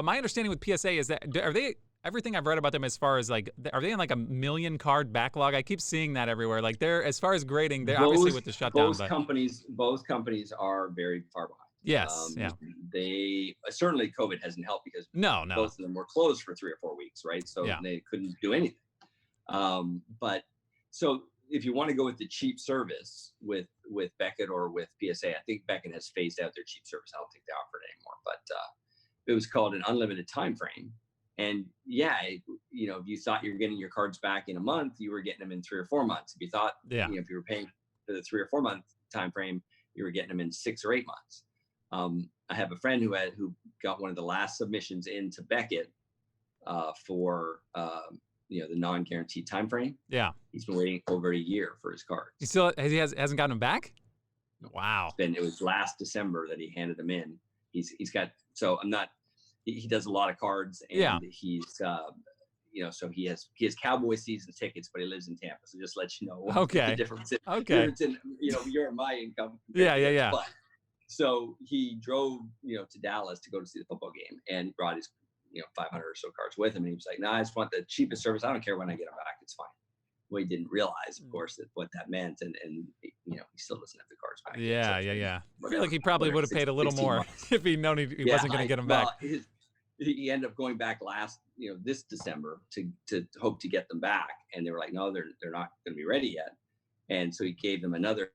Speaker 1: my understanding with PSA is that are they? Everything I've read about them as far as are they in like a 1 million card backlog? I keep seeing that everywhere. Like they're, as far as grading, they're obviously with the shutdown.
Speaker 2: Both companies are very far behind.
Speaker 1: Yes. Yeah.
Speaker 2: They certainly COVID hasn't helped because
Speaker 1: no.
Speaker 2: both of them were closed for 3 or 4 weeks, right? So they couldn't do anything. But so if you want to go with the cheap service with Beckett or with PSA, I think Beckett has phased out their cheap service. I don't think they offer it anymore, but it was called an unlimited time frame. And if you thought you were getting your cards back in a month, you were getting them in 3 or 4 months. If you thought, if you were paying for the 3 or 4 month time frame, you were getting them in 6 or 8 months. I have a friend who got one of the last submissions into Beckett for the non-guaranteed time frame. Yeah, he's been waiting over a year for his cards.
Speaker 1: He still hasn't gotten them back. Wow.
Speaker 2: It was last December that he handed them in. He's got, so I'm not. He does a lot of cards, and he's so he has Cowboy season tickets, but he lives in Tampa. So just let you know the difference. Difference in your and my income.
Speaker 1: Yeah.
Speaker 2: But, so he drove to Dallas to go to see the football game, and he brought his 500 or so cards with him, and he was like, "No, I just want the cheapest service. I don't care when I get them back. It's fine." Well, he didn't realize, of course, what that meant, and he still doesn't have the cards back.
Speaker 1: Yeah. I feel like he probably would have paid a little more if he'd known he wasn't going to get them back.
Speaker 2: He ended up going back this December to hope to get them back, and they were like, "No, they're not going to be ready yet." And so he gave them another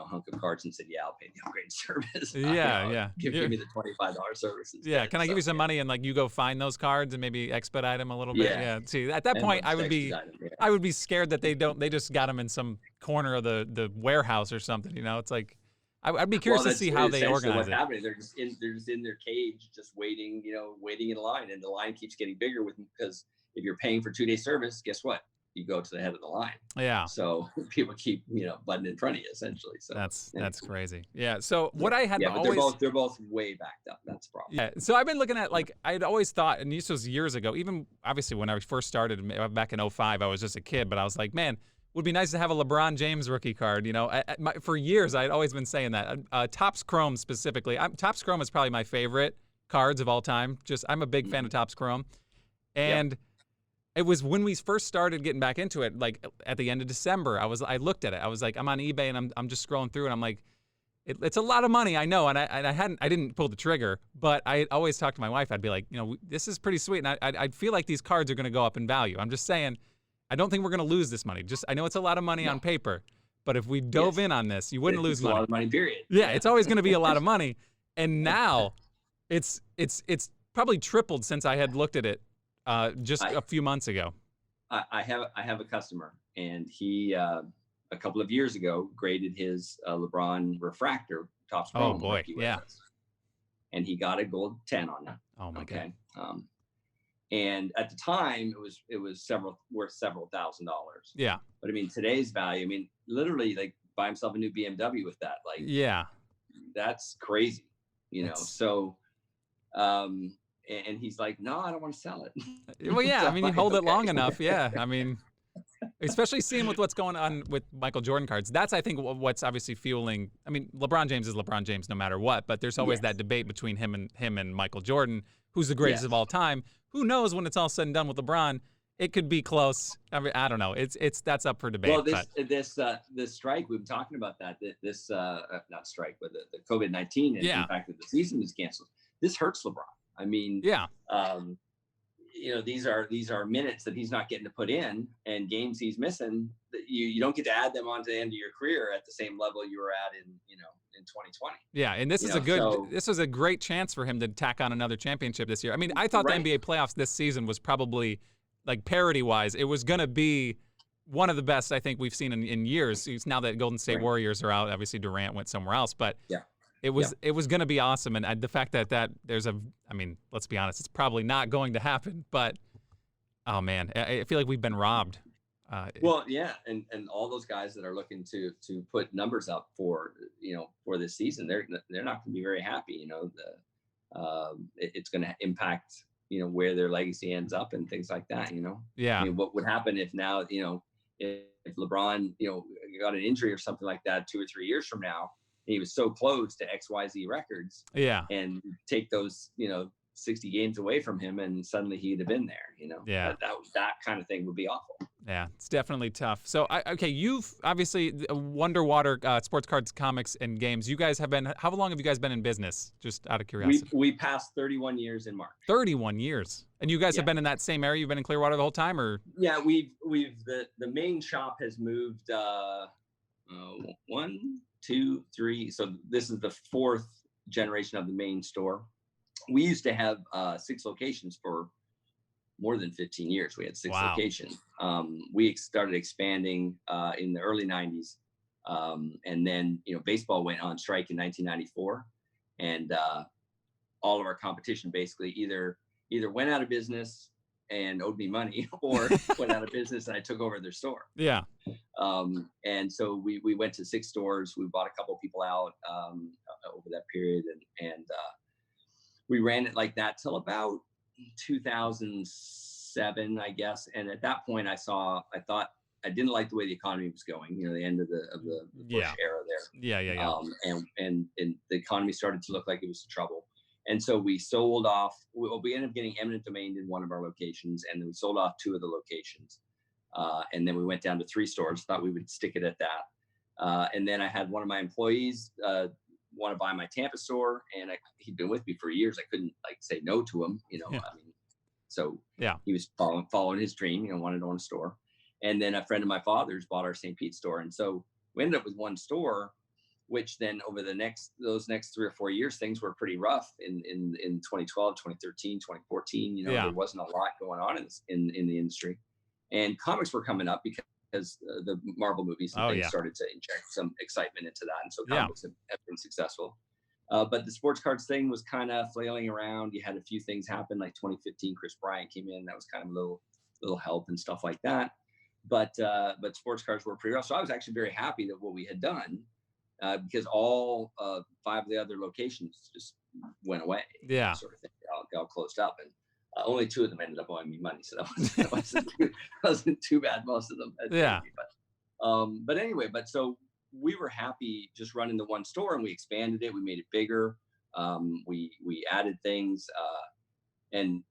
Speaker 2: hunk of cards and said, "Yeah, I'll pay the upgrade service." Give me the $25 service instead.
Speaker 1: Yeah, can I give you some money and you go find those cards and maybe expedite them a little bit? Yeah. See, at that point, I would be scared that they just got them in some corner of the warehouse or something. It's like I'd be curious to see how they organize it.
Speaker 2: Happening. They're just in their cage, just waiting in line, and the line keeps getting bigger because if you're paying for 2-day service, guess what? You go to the head of the line.
Speaker 1: Yeah.
Speaker 2: So people keep, butting in front of you essentially. So
Speaker 1: that's crazy. Yeah. So what I had
Speaker 2: but
Speaker 1: always,
Speaker 2: they're both way backed up. That's the problem.
Speaker 1: Yeah. So I've been looking at I'd always thought, and this was years ago, even obviously when I first started back in 2005, I was just a kid, but I was like, man, would be nice to have a LeBron James rookie card. For years I'd always been saying that. Topps Chrome specifically. Topps Chrome is probably my favorite cards of all time. I'm a big fan of Topps Chrome, and. It was when we first started getting back into it, at the end of December. I looked at it. I was like, I'm on eBay and I'm just scrolling through, and I'm like, it's a lot of money, I know, and I didn't pull the trigger, but I always talked to my wife. I'd be like, this is pretty sweet, and I'd feel like these cards are going to go up in value. I'm just saying, I don't think we're going to lose this money. I know it's a lot of money on paper, but if we dove in on this, you wouldn't lose money.
Speaker 2: A lot of money, period.
Speaker 1: Yeah, it's always going to be a lot of money, and now it's probably tripled since I had looked at it. Just a few months ago.
Speaker 2: I have a customer, and he a couple of years ago graded his LeBron refractor Topps Chrome.
Speaker 1: Oh boy, yeah.
Speaker 2: And he got a gold 10 on that.
Speaker 1: Oh my God.
Speaker 2: And at the time it was worth several $1,000s.
Speaker 1: Yeah.
Speaker 2: But today's value, literally buy himself a new BMW with that. That's crazy, So and he's like, "No, I don't want to sell it."
Speaker 1: Well, yeah, you hold it long enough. Yeah, especially seeing with what's going on with Michael Jordan cards. That's, I think, what's obviously fueling. LeBron James is LeBron James no matter what, but there's always that debate between him and Michael Jordan, who's the greatest of all time. Who knows when it's all said and done with LeBron it could be close. I mean, I don't know. That's up for debate.
Speaker 2: Well,
Speaker 1: but
Speaker 2: this strike, we've been talking about that. This not strike, but the COVID-19, and
Speaker 1: yeah,
Speaker 2: the fact that the season is canceled. This hurts LeBron. I mean,
Speaker 1: yeah,
Speaker 2: these are minutes that he's not getting to put in, and games he's missing. That you don't get to add them on to the end of your career at the same level you were at in 2020.
Speaker 1: yeah. And this is this was a great chance for him to tack on another championship this year. I mean, I thought
Speaker 2: Right.
Speaker 1: the NBA playoffs this season was probably, like, parity-wise, it was going to be one of the best I think we've seen in years. Now that Golden State
Speaker 2: Right.
Speaker 1: Warriors are out, obviously Durant went somewhere else, but
Speaker 2: Yeah.
Speaker 1: it was going to be awesome. And the fact that there's I mean, let's be honest, it's probably not going to happen. But oh man, I feel like we've been robbed.
Speaker 2: Well, yeah, and all those guys that are looking to put numbers up for this season, they're not going to be very happy. It's going to impact where their legacy ends up and things like that.
Speaker 1: Yeah.
Speaker 2: I mean, what would happen if now if LeBron got an injury or something like that 2 or 3 years from now, and he was so close to XYZ records.
Speaker 1: Yeah.
Speaker 2: And take those 60 games away from him, and suddenly he'd have been there.
Speaker 1: Yeah.
Speaker 2: That kind of thing would be awful.
Speaker 1: Yeah, it's definitely tough. So, you've obviously Wonderwater Sports Cards, Comics, and Games. You guys have been. How long have you guys been in business? Just out of curiosity.
Speaker 2: We passed 31 years in March.
Speaker 1: 31 years, and you guys have been in that same area. You've been in Clearwater the whole time, or?
Speaker 2: Yeah, we've the main shop has moved 1, 2, 3. So this is the 4th generation of the main store. We used to have 6 locations for more than 15 years. We had 6 locations. We started expanding in the early 90s. And then, baseball went on strike in 1994. And all of our competition basically either went out of business and owed me money, or went out of business and I took over their store.
Speaker 1: Yeah.
Speaker 2: And so we went to 6 stores. We bought a couple people out over that period. And we ran it like that till about 2007, I guess. And at that point, I thought I didn't like the way the economy was going. The end of the Bush era there.
Speaker 1: Yeah.
Speaker 2: And the economy started to look like it was in trouble. And so we sold off. We ended up getting eminent domain in one of our locations, and then we sold off 2 of the locations. And then we went down to 3 stores. Thought we would stick it at that. And then I had one of my employees want to buy my Tampa store, and he'd been with me for years. I couldn't say no to him, I mean, so he was following his dream, wanted to own a store. And then a friend of my father's bought our St. Pete store. And so we ended up with 1 store, which then over those next 3 or 4 years, things were pretty rough in 2012, 2013, 2014, there wasn't a lot going on in the industry, and comics were coming up because the Marvel movies and things started to inject some excitement into that. And so comics have been successful. But the sports cards thing was kind of flailing around. You had a few things happen, like 2015, Chris Bryant came in. That was kind of a little help and stuff like that. But sports cards were pretty rough. So I was actually very happy that what we had done, because all 5 of the other locations just went away.
Speaker 1: Yeah.
Speaker 2: Sort of thing. They all closed up, and only 2 of them ended up owing me money, so that wasn't too bad. Most of them. But anyway, so we were happy just running the 1 store, and we expanded it. We made it bigger. We added things, and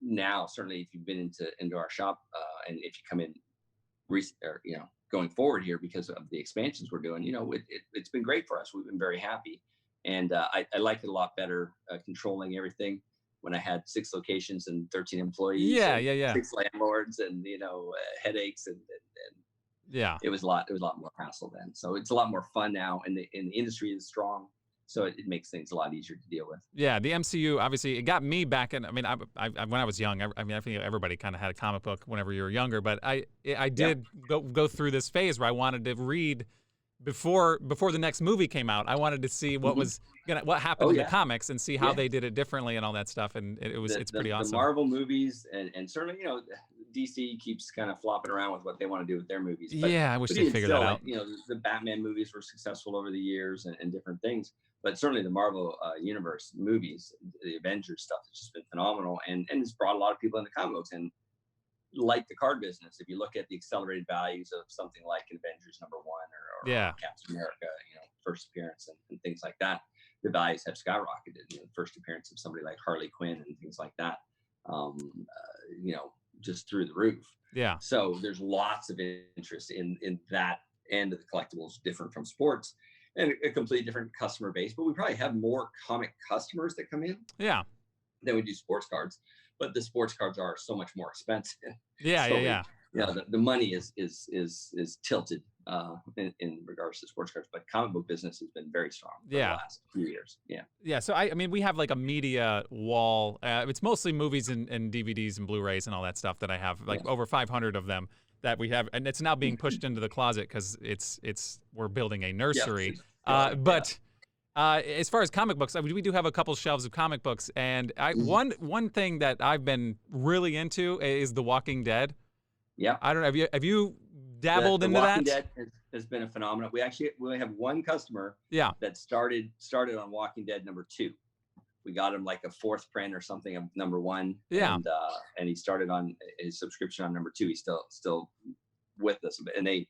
Speaker 2: now certainly if you've been into our shop, and if you come in, going forward here because of the expansions we're doing, it's been great for us. We've been very happy, and I like it a lot better controlling everything. When I had 6 locations and 13 employees, 6 landlords, and headaches, and it was a lot more hassle then. So it's a lot more fun now, and the industry is strong, so it makes things a lot easier to deal with. Yeah,
Speaker 1: the MCU obviously it got me back in. I mean, I when I was young, I think everybody kind of had a comic book whenever you were younger, but I did go through this phase where I wanted to read. Before the next movie came out, I wanted to see what happened in the comics and see how they did it differently and all that stuff. And it's pretty awesome.
Speaker 2: The Marvel movies and certainly DC keeps kind of flopping around with what they want to do with their movies. But,
Speaker 1: I wish they figured that out.
Speaker 2: The Batman movies were successful over the years and different things, but certainly the Marvel universe movies, the Avengers stuff, has just been phenomenal, and it's brought a lot of people into comic books. And like the card business, if you look at the accelerated values of something like Avengers #1 or Captain America, first appearance and things like that, the values have skyrocketed. First appearance of somebody like Harley Quinn and things like that. just through the roof.
Speaker 1: Yeah.
Speaker 2: So there's lots of interest in that end of the collectibles, different from sports, and a completely different customer base. But we probably have more comic customers that come in.
Speaker 1: Yeah.
Speaker 2: Than we do sports cards, but the sports cards are so much more expensive.
Speaker 1: Yeah.
Speaker 2: So
Speaker 1: Yeah.
Speaker 2: the money is tilted in regards to sports cards, but comic book business has been very strong for the last few years.
Speaker 1: Yeah. So I mean, we have like a media wall. It's mostly movies and DVDs and Blu-rays and all that stuff that I have, like over 500 of them that we have, and it's now being pushed into the closet because we're building a nursery. As far as comic books, we do have a couple shelves of comic books, and one thing that I've been really into is The Walking Dead.
Speaker 2: Yeah,
Speaker 1: I don't know. Have you dabbled into that?
Speaker 2: The Walking Dead has been a phenomenon. We only have one customer. That started on Walking Dead #2. We got him like a 4th print or something of #1.
Speaker 1: Yeah,
Speaker 2: and he started on his subscription on #2. He's still with us, and they've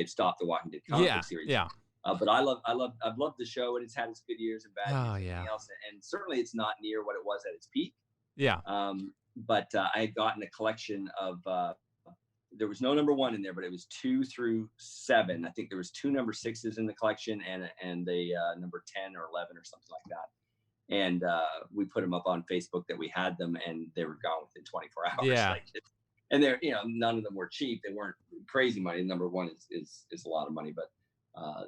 Speaker 2: stopped the Walking Dead comic book series.
Speaker 1: Yeah.
Speaker 2: But I've loved the show, and it's had its good years and bad years and everything else. And certainly it's not near what it was at its peak.
Speaker 1: Yeah.
Speaker 2: But I had gotten a collection of, there was no #1 in there, but it was 2 through 7. I think there was 2 #6s in the collection and a number 10 or 11 or something like that. And we put them up on Facebook that we had them, and they were gone within 24 hours.
Speaker 1: Yeah.
Speaker 2: And they're, none of them were cheap. They weren't crazy money. #1 is a lot of money, but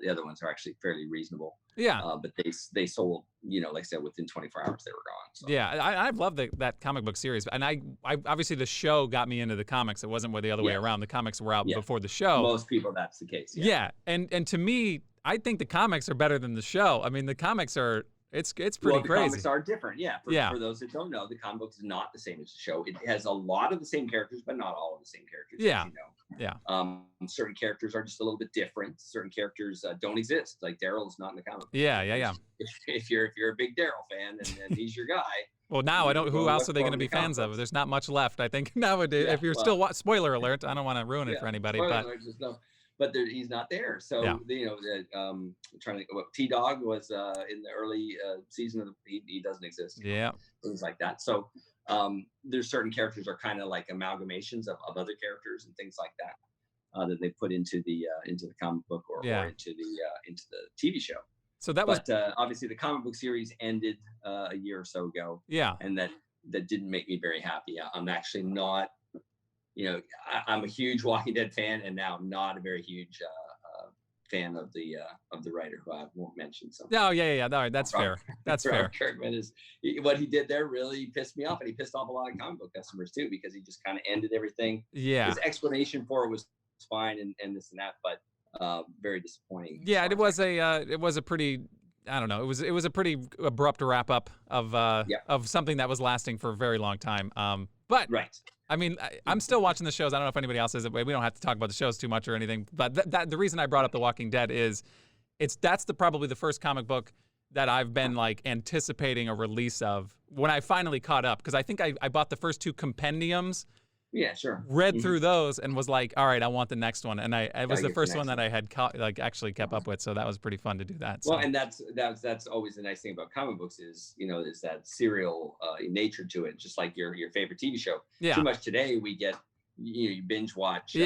Speaker 2: the other ones are actually fairly reasonable.
Speaker 1: Yeah.
Speaker 2: But they sold, like I said, within 24 hours they were gone. So.
Speaker 1: Yeah, I've loved that comic book series, and I obviously the show got me into the comics. It wasn't the other way around. The comics were out before the show.
Speaker 2: Most people, that's the case.
Speaker 1: Yeah, and to me, I think the comics are better than the show. I mean, the comics are it's pretty crazy.
Speaker 2: The comics are different. For those that don't know, the comic book is not the same as the show. It has a lot of the same characters, but not all of the same characters.
Speaker 1: Yeah.
Speaker 2: As you know. Certain characters are just a little bit different. Certain characters don't exist. Like Daryl is not in the comic book.
Speaker 1: Yeah.
Speaker 2: If you're a big Daryl fan and he's your guy.
Speaker 1: Well, now I don't. Who else are they going to be fans of? There's not much left, I think, nowadays. If you're still spoiler alert, I don't want to ruin it for anybody,
Speaker 2: but he's not there. So I'm trying to think. What T-Dog was in the early season of he doesn't exist.
Speaker 1: Yeah,
Speaker 2: things like that. So there's certain characters are kind of like amalgamations of other characters and things like that that they put into the comic book or into the TV show.
Speaker 1: So that was,
Speaker 2: but obviously the comic book series ended a year or so ago.
Speaker 1: Yeah,
Speaker 2: and that didn't make me very happy. I'm actually not. I'm a huge Walking Dead fan, and now I'm not a very huge fan of the writer who I won't mention. So.
Speaker 1: Oh yeah. No, that's fair. That's fair.
Speaker 2: Kirkman what he did there really pissed me off, and he pissed off a lot of comic book customers too, because he just kind of ended everything.
Speaker 1: Yeah.
Speaker 2: His explanation for it was fine and this and that, but very disappointing.
Speaker 1: Yeah, it was a pretty. I don't know. It was a pretty abrupt wrap up of something that was lasting for a very long time. But
Speaker 2: right.
Speaker 1: I mean, I'm still watching the shows. I don't know if anybody else is. We don't have to talk about the shows too much or anything. But the reason I brought up The Walking Dead is that's probably the first comic book that I've been like anticipating a release of when I finally caught up, because I think I bought the first 2 compendiums.
Speaker 2: Yeah, sure.
Speaker 1: Read through those and was like, all right, I want the next one. And it was the first one that I had actually kept up with. So that was pretty fun to do that. So.
Speaker 2: Well, and that's always the nice thing about comic books is that serial nature to it, just like your favorite TV show.
Speaker 1: Yeah.
Speaker 2: Too much today we get you binge watch.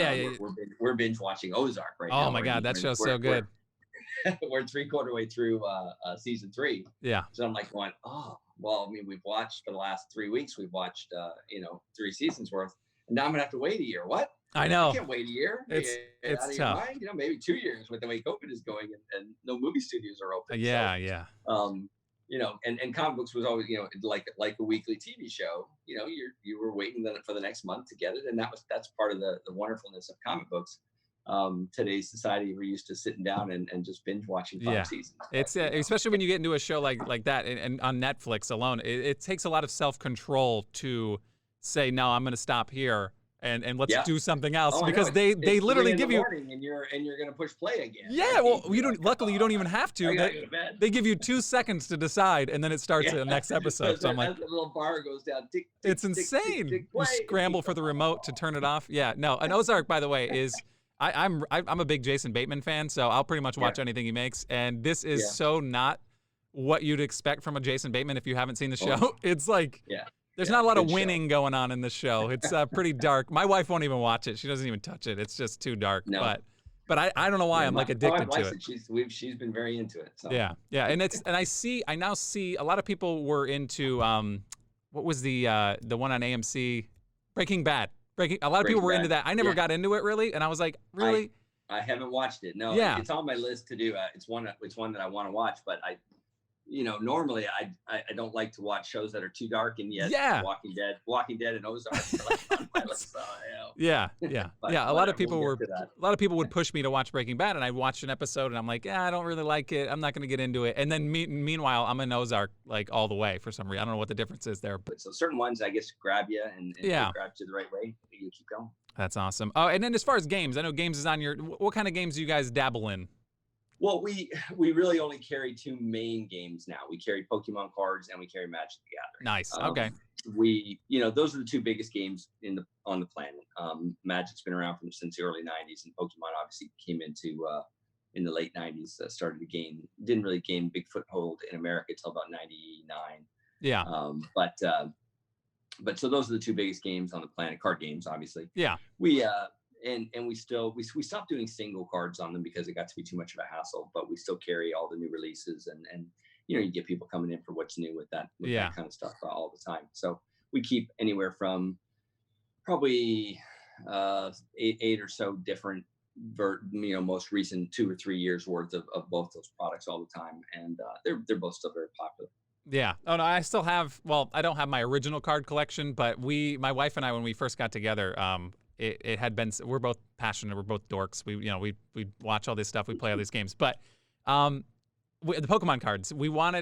Speaker 2: We're binge watching Ozark right now.
Speaker 1: Oh my God, that show's so good.
Speaker 2: We're 3/4 way through season 3.
Speaker 1: Yeah.
Speaker 2: So I'm like going, oh well, I mean, we've watched for the last 3 weeks. We've watched 3 seasons worth. Now I'm gonna have to wait a year. What?
Speaker 1: I know.
Speaker 2: I can't wait a year.
Speaker 1: It's tough.
Speaker 2: Maybe 2 years with the way COVID is going, and no movie studios are open.
Speaker 1: Yeah.
Speaker 2: And comic books was always, like a weekly TV show. You were waiting for the next month to get it, and that's part of the wonderfulness of comic books. Today's society, we're used to sitting down and just binge watching 5 seasons.
Speaker 1: It's especially when you get into a show like that, and on Netflix alone, it takes a lot of self-control to say, no, I'm going to stop here and let's do something else, because they literally give you
Speaker 2: and you're going to push play again.
Speaker 1: Yeah, well, luckily you don't even have to. They give you 2 seconds to decide, and then it starts the next episode. So I'm like,
Speaker 2: the little bar goes down. Tick,
Speaker 1: it's insane. You scramble for the remote to turn it off. Yeah, no. And Ozark, by the way, is I'm a big Jason Bateman fan, so I'll pretty much watch anything he makes. And this is so not what you'd expect from a Jason Bateman if you haven't seen the show. It's like There's
Speaker 2: Yeah,
Speaker 1: not a lot of
Speaker 2: good show.
Speaker 1: winning going on in this show. It's pretty dark. My wife won't even watch it. She doesn't even touch it. It's just too dark.
Speaker 2: No.
Speaker 1: But I don't know why I'm like addicted to it.
Speaker 2: She's been very into it. So.
Speaker 1: Yeah, and I now see a lot of people were into what was the one on AMC, Breaking Bad. A lot of people were into that. I never got into it really, and I was like, really?
Speaker 2: I haven't watched it. No,
Speaker 1: yeah.
Speaker 2: It's on my list to do. It's one that I want to watch, but normally I don't like to watch shows that are too dark, and yet Walking Dead and Ozark are like on my list. So,
Speaker 1: yeah. A lot of people would push me to watch Breaking Bad, and I watched an episode, and I'm like, I don't really like it. I'm not going to get into it. And then meanwhile, I'm in Ozark like all the way for some reason. I don't know what the difference is there. But
Speaker 2: so certain ones, I guess, grab you and grab you the right way. You keep going.
Speaker 1: That's awesome. Oh, and then as far as games, I know games is on your. What kind of games do you guys dabble in?
Speaker 2: Well, we really only carry two main games now. We carry Pokemon cards and we carry Magic the Gathering.
Speaker 1: Nice. Okay.
Speaker 2: Those are the two biggest games on the planet. Magic's been around since the early '90s, and Pokemon obviously came into in the late '90s. Didn't really gain big foothold in America until about '99.
Speaker 1: Yeah.
Speaker 2: But so those are the two biggest games on the planet. Card games, obviously.
Speaker 1: Yeah.
Speaker 2: We stopped doing single cards on them because it got to be too much of a hassle, but we still carry all the new releases and you get people coming in for what's new with that kind of stuff all the time. So we keep anywhere from probably eight or so different most recent 2 or 3 years worth of both those products all the time, and they're both still very popular.
Speaker 1: Yeah. Oh no, I still have. Well, I don't have my original card collection, but my wife and I, when we first got together, it had been. We're both passionate. We're both dorks. We watch all this stuff. We play all these games. But the Pokemon cards.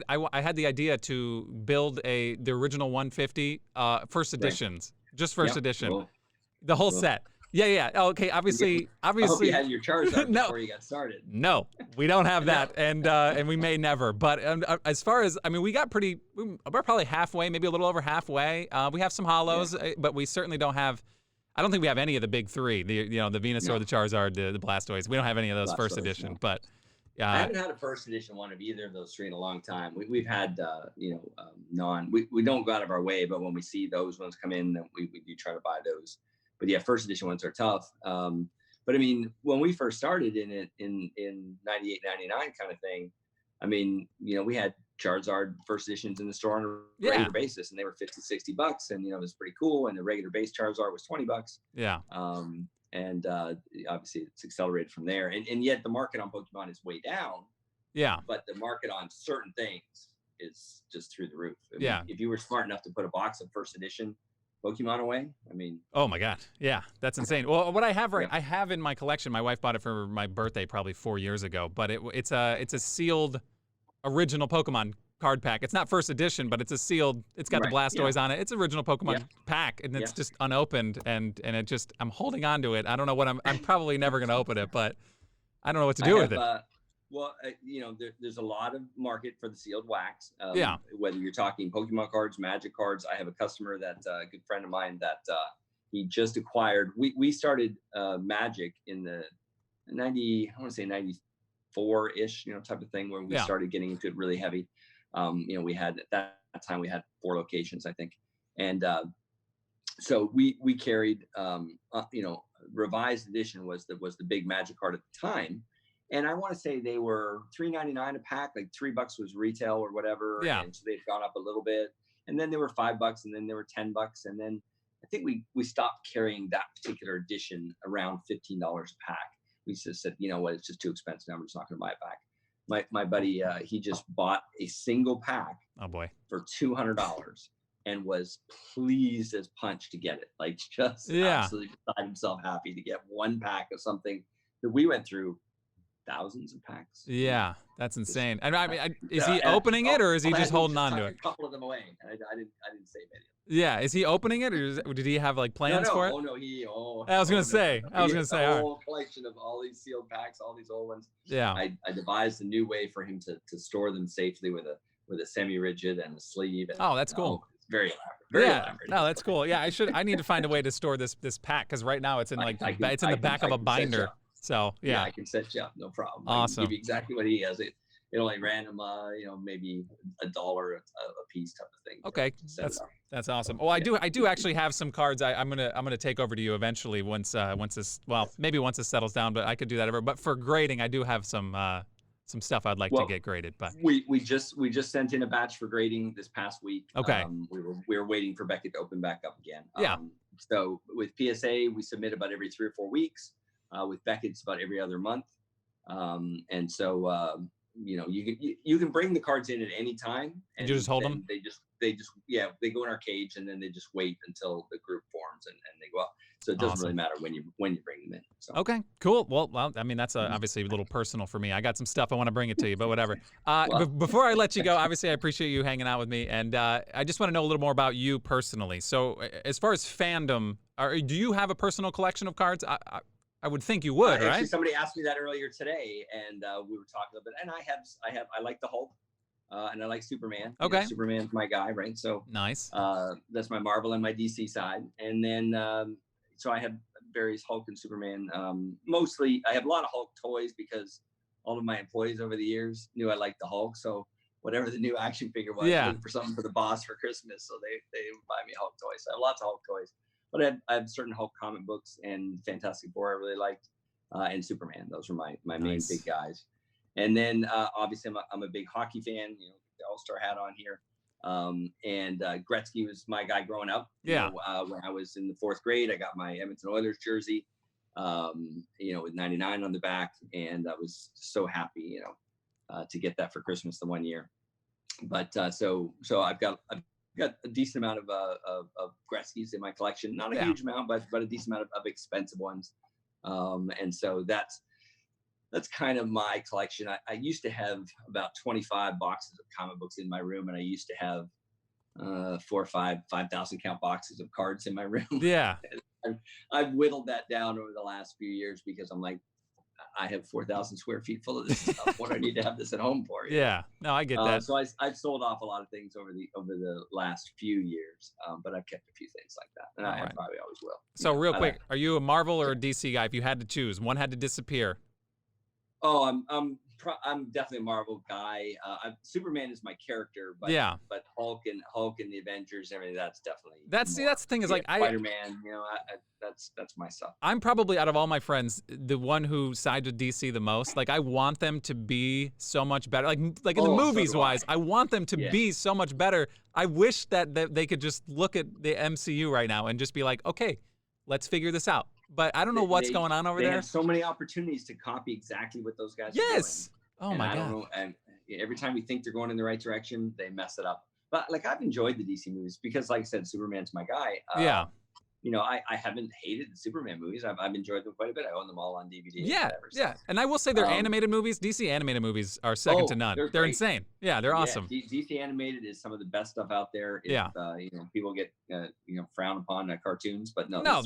Speaker 1: I had the idea to build the original 150 first editions, just first edition,
Speaker 2: cool.
Speaker 1: The whole set. Yeah. Okay. Obviously.
Speaker 2: I hope you had your Charizard before you got started.
Speaker 1: No, we don't have that, and we may never. But as far as we got we're probably halfway, maybe a little over halfway. We have some hollows, but we certainly don't have. I don't think we have any of the big three. The Venusaur, the Charizard, the Blastoise. We don't have any of those first edition. No. But
Speaker 2: I haven't had a first edition one of either of those three in a long time. We've had we don't go out of our way, but when we see those ones come in, then we do try to buy those. But yeah, first edition ones are tough. But I mean, when we first started in it in 98, 99 kind of thing, I mean, we had Charizard first editions in the store on a regular basis, and they were $50-$60, and it was pretty cool. And the regular base Charizard was $20.
Speaker 1: Yeah.
Speaker 2: And obviously it's accelerated from there. And yet the market on Pokemon is way down.
Speaker 1: Yeah.
Speaker 2: But the market on certain things is just through the roof. I
Speaker 1: mean,
Speaker 2: if you were smart enough to put a box of first edition Pokemon away, I mean,
Speaker 1: oh my god, yeah, that's insane. Well, what I have I have in my collection, my wife bought it for my birthday probably 4 years ago, but it's a sealed original Pokemon card pack. It's not first edition, but it's a sealed. It's got the Blastoise on it. It's original Pokemon pack, and it's just unopened, and it just I'm holding on to it. I don't know what I'm probably never gonna open it, but I don't know what to do with it.
Speaker 2: There's a lot of market for the sealed wax.
Speaker 1: Whether
Speaker 2: you're talking Pokemon cards, Magic cards. I have a customer that's a good friend of mine that he just acquired. We started Magic in the 94-ish, type of thing, where we started getting into it really heavy. We had at that time we had 4 locations, I think, and so we carried revised edition was the big Magic card at the time. And I want to say they were $3.99 a pack, like $3 was retail or whatever.
Speaker 1: Yeah.
Speaker 2: And so they've gone up a little bit, and then they were $5, and then they were $10, and then I think we stopped carrying that particular edition around $15 a pack. We just said, you know what, it's just too expensive. I'm just not going to buy it back. My buddy, he just bought a single pack.
Speaker 1: Oh boy.
Speaker 2: For $200, and was pleased as punch to get it. Like just absolutely beside himself, happy to get one pack of something that we went through thousands of packs.
Speaker 1: Yeah, that's insane. And is he opening it, or is he just holding on to it?
Speaker 2: A couple of them away. I didn't save any.
Speaker 1: Yeah, is he opening it, or did he have like plans for it?
Speaker 2: Oh no,
Speaker 1: I was gonna say.
Speaker 2: A whole collection of all these sealed packs, all these old ones.
Speaker 1: Yeah.
Speaker 2: I devised a new way for him to store them safely with a semi-rigid and a sleeve. And,
Speaker 1: that's cool.
Speaker 2: It's very elaborate. Elaborate.
Speaker 1: No, that's cool. Yeah, I need to find a way to store this pack, because right now it's in it's in the back of a binder. So
Speaker 2: I can set you up, no problem.
Speaker 1: Awesome.
Speaker 2: I can give you exactly what he has. it only ran them, maybe $1 a piece type of thing.
Speaker 1: Okay, that's awesome. Oh, I do actually have some cards. I'm gonna take over to you eventually once maybe once this settles down. But I could do that ever. But for grading, I do have some stuff I'd like to get graded. But
Speaker 2: we just sent in a batch for grading this past week.
Speaker 1: Okay.
Speaker 2: We were waiting for Beckett to open back up again.
Speaker 1: Yeah.
Speaker 2: So with PSA, we submit about every 3 or 4 weeks. With Beckett, it's about every other month. And so you can bring the cards in at any time. And
Speaker 1: you just hold them?
Speaker 2: They go in our cage, and then they just wait until the group forms and they go up. So it doesn't really matter when you bring them in. So.
Speaker 1: Okay, cool. Well, I mean, that's obviously a little personal for me. I got some stuff I want to bring it to you, but whatever. Before I let you go, obviously I appreciate you hanging out with me, and I just want to know a little more about you personally. So as far as fandom, do you have a personal collection of cards? I would think you would, right?
Speaker 2: Actually, somebody asked me that earlier today, and we were talking a bit. And I like the Hulk, and I like Superman.
Speaker 1: Okay,
Speaker 2: Superman's my guy, right? So
Speaker 1: nice.
Speaker 2: That's my Marvel and my DC side, and then so I have various Hulk and Superman. Mostly, I have a lot of Hulk toys because all of my employees over the years knew I liked the Hulk. So whatever the new action figure was, looking for something for the boss for Christmas, so they would buy me Hulk toys. So I have lots of Hulk toys. But I have certain Hulk comic books, and Fantastic Four I really liked, and Superman. Those were my main big guys. And then obviously I'm a big hockey fan. The All-Star hat on here. And Gretzky was my guy growing up.
Speaker 1: Yeah.
Speaker 2: When I was in the 4th grade, I got my Edmonton Oilers jersey, with 99 on the back, and I was so happy, to get that for Christmas the one year. But so I've got a decent amount of Gretzky's in my collection. Not a huge amount, but a decent amount of expensive ones. And so that's kind of my collection. I used to have about 25 boxes of comic books in my room, and I used to have 4 or 5,000 count boxes of cards in my room.
Speaker 1: Yeah.
Speaker 2: I've whittled that down over the last few years because I'm like, I have 4,000 square feet full of this stuff. What do I need to have this at home for?
Speaker 1: Yeah, no, I get that.
Speaker 2: So I've sold off a lot of things over the last few years, but I've kept a few things like that, and I probably always will.
Speaker 1: So real quick, are you a Marvel or a DC guy? If you had to choose, one had to disappear.
Speaker 2: Oh, I'm definitely a Marvel guy. Superman is my character, but Hulk and the Avengers and everything, that's definitely
Speaker 1: that's the thing is
Speaker 2: Spider-Man. That's my stuff.
Speaker 1: I'm probably out of all my friends the one who sides with DC the most. Like I want them to be so much better. Like in the movies wise, I want them to be so much better. I wish that they could just look at the MCU right now and just be like, okay, let's figure this out. But I don't know what's going on over there.
Speaker 2: They have so many opportunities to copy exactly what those guys are doing.
Speaker 1: Oh my God.
Speaker 2: I don't know. And every time we think they're going in the right direction, they mess it up. But I've enjoyed the DC movies because, like I said, Superman's my guy. I haven't hated the Superman movies. I've enjoyed them quite a bit. I own them all on DVD.
Speaker 1: Yeah. And I will say they're animated movies. DC animated movies are second to none. They're insane. Yeah, they're awesome.
Speaker 2: DC animated is some of the best stuff out there. People get frown upon cartoons, but no,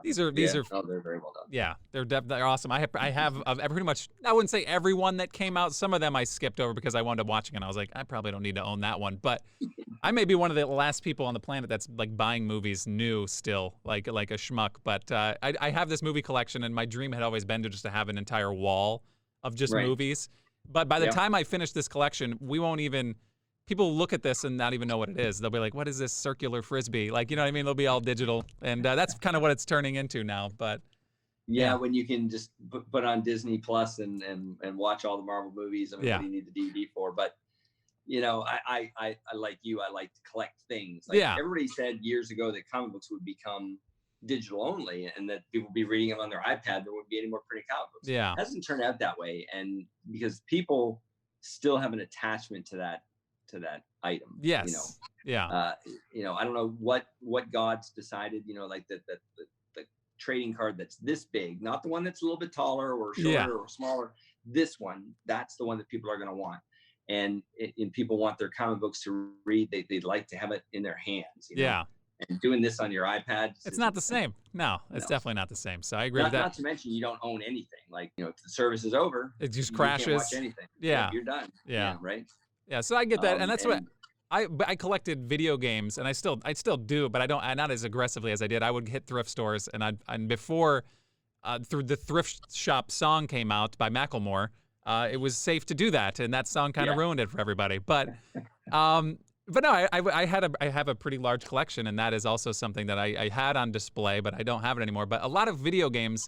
Speaker 2: these are they're very well done. Yeah, they're awesome. I have pretty much, I wouldn't say everyone that came out. Some of them I skipped over because I wound up watching and I was like, I probably don't need to own that one. But I may be one of the last people on the planet that's like buying movies new still, like a schmuck. But I have this movie collection, and my dream had always been to have an entire wall of just movies. But by the time I finish this collection, people look at this and not even know what it is. They'll be like, what is this circular Frisbee? Like, you know what I mean? They'll be all digital. And that's kind of what it's turning into now. But when you can just put on Disney Plus and watch all the Marvel movies. I mean, what do you need the DVD for? But I like you. I like to collect things. Everybody said years ago that comic books would become digital only, and that people would be reading them on their iPad. There wouldn't be any more printed comic books.
Speaker 1: Yeah,
Speaker 2: it hasn't turned out that way, and because people still have an attachment to that item.
Speaker 1: Yes.
Speaker 2: I don't know what God's decided. Like the trading card that's this big, not the one that's a little bit taller or shorter or smaller. This one, that's the one that people are going to want. And people want their comic books to read. They'd like to have it in their hands. And doing this on your iPad,
Speaker 1: it's not the same. No, it's definitely not the same. So I agree with that.
Speaker 2: Not to mention you don't own anything. Like if the service is over,
Speaker 1: it just crashes.
Speaker 2: You can't watch anything.
Speaker 1: Yeah,
Speaker 2: you're done.
Speaker 1: Yeah,
Speaker 2: right.
Speaker 1: Yeah, so I get that, and that's what I collected video games, and I still do, but not as aggressively as I did. I would hit thrift stores, and before through the thrift shop song came out by Macklemore. it was safe to do that, and that song kind of ruined it for everybody. But no, I have a pretty large collection, and that is also something that I had on display, but I don't have it anymore. But a lot of video games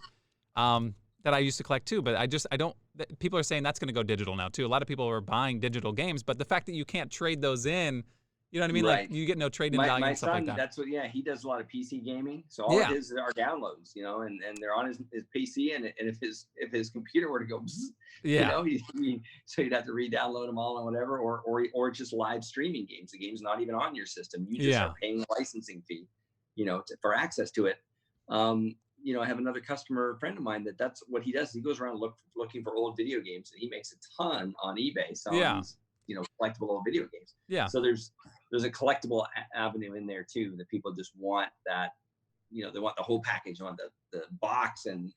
Speaker 1: that I used to collect too, but I don't. People are saying that's going to go digital now too. A lot of people are buying digital games, but the fact that you can't trade those in, you know what I mean?
Speaker 2: Right.
Speaker 1: Like you get no trade-in value and stuff like that.
Speaker 2: That's what. Yeah, he does a lot of PC gaming, so all it is are downloads, you know, and they're on his PC, and if his computer were to go, you know, so you'd have to re-download them all and whatever, or just live streaming games. The game's not even on your system. You just are paying a licensing fee, you know, for access to it. You know, I have another customer friend of mine that's what he does. He goes around looking for old video games, and he makes a ton on eBay selling these, you know, collectible old video games. Yeah. So there's a collectible avenue in there too, that people just want that, you know, they want the whole package, they want the box and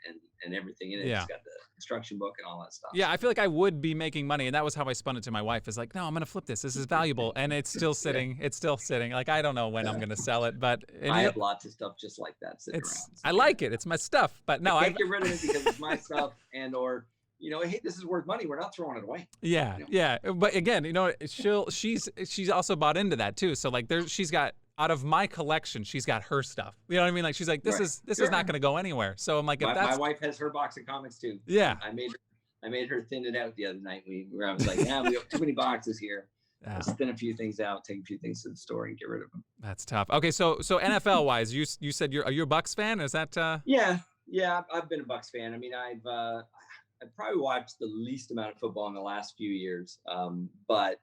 Speaker 2: everything in it. It's got the instruction book and all that stuff. Yeah,
Speaker 1: I feel like I would be making money, and that was how I spun it to my wife. Is like, no, I'm gonna flip this. This is valuable, and it's still sitting. It's still sitting. Like I don't know when I'm gonna sell it, but
Speaker 2: I have lots of stuff just like that sitting around. So
Speaker 1: I like it. It's my stuff, but no,
Speaker 2: I can't get rid of it because it's my stuff, or you know, hey, this is worth money. We're not throwing it away.
Speaker 1: Yeah, you know? Yeah. But again, you know, she's also bought into that too. So like, she's got, out of my collection, she's got her stuff. You know what I mean? Like she's like, this is not going to go anywhere. So I'm like,
Speaker 2: my wife has her box of comics too.
Speaker 1: Yeah.
Speaker 2: I made her thin it out the other night. I was like, yeah, we have too many boxes here. Let's thin a few things out, take a few things to the store, and get rid of them.
Speaker 1: That's tough. Okay, so NFL wise, you said are you a Bucs fan? Is that?
Speaker 2: Yeah, I've been a Bucs fan. I mean, I've probably watched the least amount of football in the last few years, but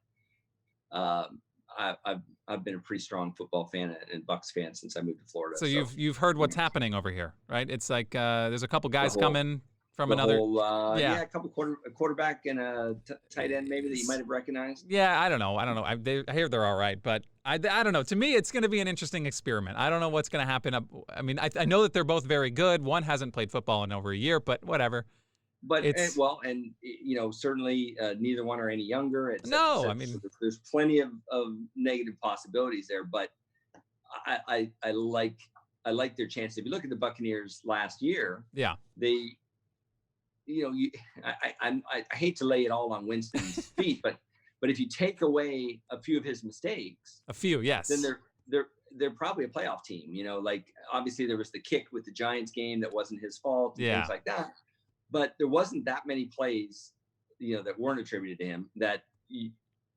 Speaker 2: I've been a pretty strong football fan and Bucs fan since I moved to Florida.
Speaker 1: So you've heard what's happening over here, right? It's like there's a couple guys coming from another.
Speaker 2: A couple quarterback and a tight end maybe that you might have recognized.
Speaker 1: Yeah, I don't know. I hear they're all right, but I don't know. To me, it's going to be an interesting experiment. I don't know what's going to happen. I mean, I know that they're both very good. One hasn't played football in over a year, but whatever.
Speaker 2: But you know, certainly neither one are any younger.
Speaker 1: I mean,
Speaker 2: there's plenty of negative possibilities there. But I like their chances. If you look at the Buccaneers last year, they, you know, I hate to lay it all on Winston's feet, but if you take away a few of his mistakes,
Speaker 1: then
Speaker 2: they're probably a playoff team. You know, like obviously there was the kick with the Giants game that wasn't his fault, and things like that. But there wasn't that many plays, you know, that weren't attributed to him. That if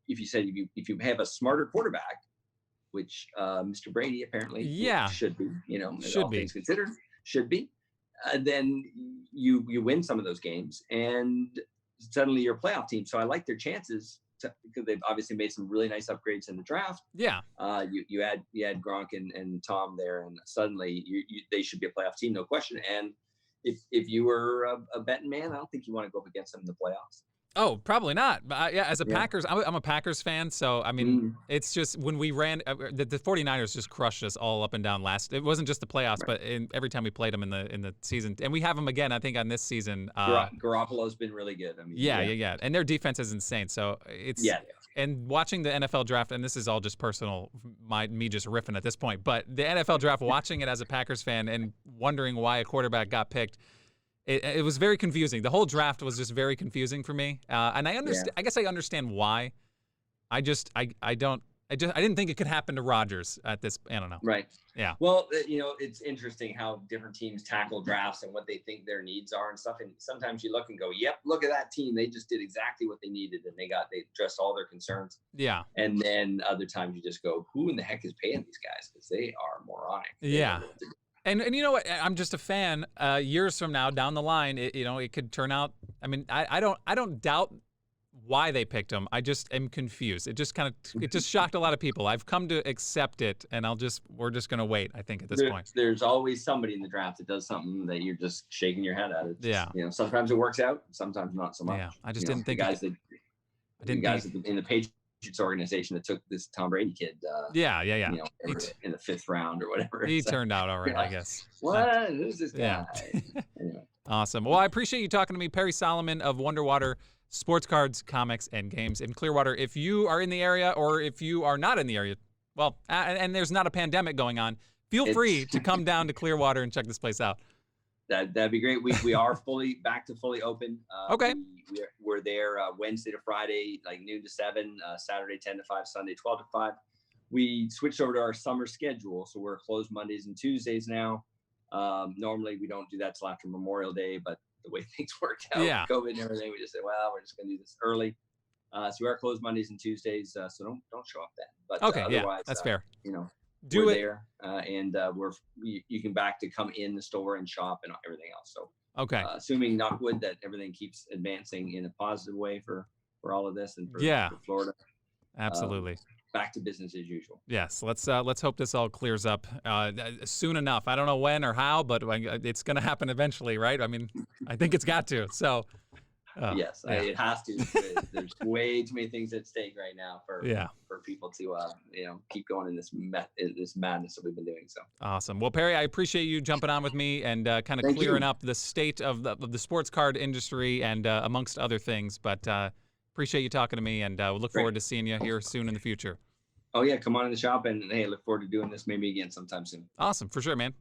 Speaker 2: you have a smarter quarterback, which Mr. Brady apparently should be, you know, all things considered, should be, then you win some of those games, and suddenly you're a playoff team. So I like their chances because they've obviously made some really nice upgrades in the draft.
Speaker 1: Yeah.
Speaker 2: You had Gronk and Tom there, and suddenly they should be a playoff team, no question. And if you were a betting man, I don't think you want to go up against them in the playoffs.
Speaker 1: Oh, probably not. But as a Packers, I'm a Packers fan. So, I mean, it's just when we ran, the 49ers just crushed us all up and down it wasn't just the playoffs, but every time we played them in the season. And we have them again, I think, on this season.
Speaker 2: Garoppolo's been really good. I mean,
Speaker 1: yeah. And their defense is insane. So it's and watching the NFL draft, and this is all just personal, me just riffing at this point, but the NFL draft, watching it as a Packers fan and wondering why a quarterback got picked, it was very confusing. The whole draft was just very confusing for me, and I understand. I guess I understand why. I didn't think it could happen to Rodgers at this. I don't know.
Speaker 2: Right.
Speaker 1: Yeah.
Speaker 2: Well, you know, it's interesting how different teams tackle drafts and what they think their needs are and stuff. And sometimes you look and go, "Yep, look at that team. They just did exactly what they needed, and they addressed all their concerns."
Speaker 1: Yeah.
Speaker 2: And then other times you just go, "Who in the heck is paying these guys? Because they are moronic."
Speaker 1: Yeah. And you know what? I'm just a fan. Years from now, down the line, it could turn out. I mean, I don't doubt why they picked him. I just am confused. It just shocked a lot of people. I've come to accept it, and we're just gonna wait. I think at this point,
Speaker 2: there's always somebody in the draft that does something that you're just shaking your head at. You know, sometimes it works out, sometimes not so much.
Speaker 1: Yeah, I just didn't think
Speaker 2: the guys in the Patriots organization that took this Tom Brady kid. You know, in the 5th round or whatever.
Speaker 1: He turned out all right, I guess.
Speaker 2: What? Who's this guy?
Speaker 1: Yeah.
Speaker 2: Anyway.
Speaker 1: Awesome. Well, I appreciate you talking to me, Parry Solomon of Wonderwater Sports Cards, Comics, and Games in Clearwater. If you are in the area, or if you are not in the area, well, and there's not a pandemic going on, feel free to come down to Clearwater and check this place out.
Speaker 2: That'd be great. We are back to fully open.
Speaker 1: Okay.
Speaker 2: We're there Wednesday to Friday, like noon to 7, Saturday 10 to 5, Sunday 12 to 5. We switched over to our summer schedule, so we're closed Mondays and Tuesdays now. Normally we don't do that till after Memorial Day, but the way things worked out with COVID and everything, we just said, well, we're just going to do this early. So we are closed Mondays and Tuesdays, so don't show up then. But otherwise,
Speaker 1: that's fair.
Speaker 2: We're there, and you can back to come in the store and shop and everything else. So assuming knock wood that everything keeps advancing in a positive way for all of this and for Florida.
Speaker 1: Absolutely.
Speaker 2: Back to business as usual.
Speaker 1: Yes, let's hope this all clears up soon enough. I don't know when or how, but it's going to happen eventually, right? I mean, I think it's got to. So.
Speaker 2: Yes, it has to. There's way too many things at stake right now for people to keep going in this madness that we've been doing. So
Speaker 1: awesome. Well, Parry, I appreciate you jumping on with me and kind of clearing up the state of the sports card industry and amongst other things. But appreciate you talking to me, and we'll look forward to seeing you here soon in the future.
Speaker 2: Oh yeah, come on in the shop, and hey, look forward to doing this maybe again sometime soon.
Speaker 1: Awesome, for sure, man.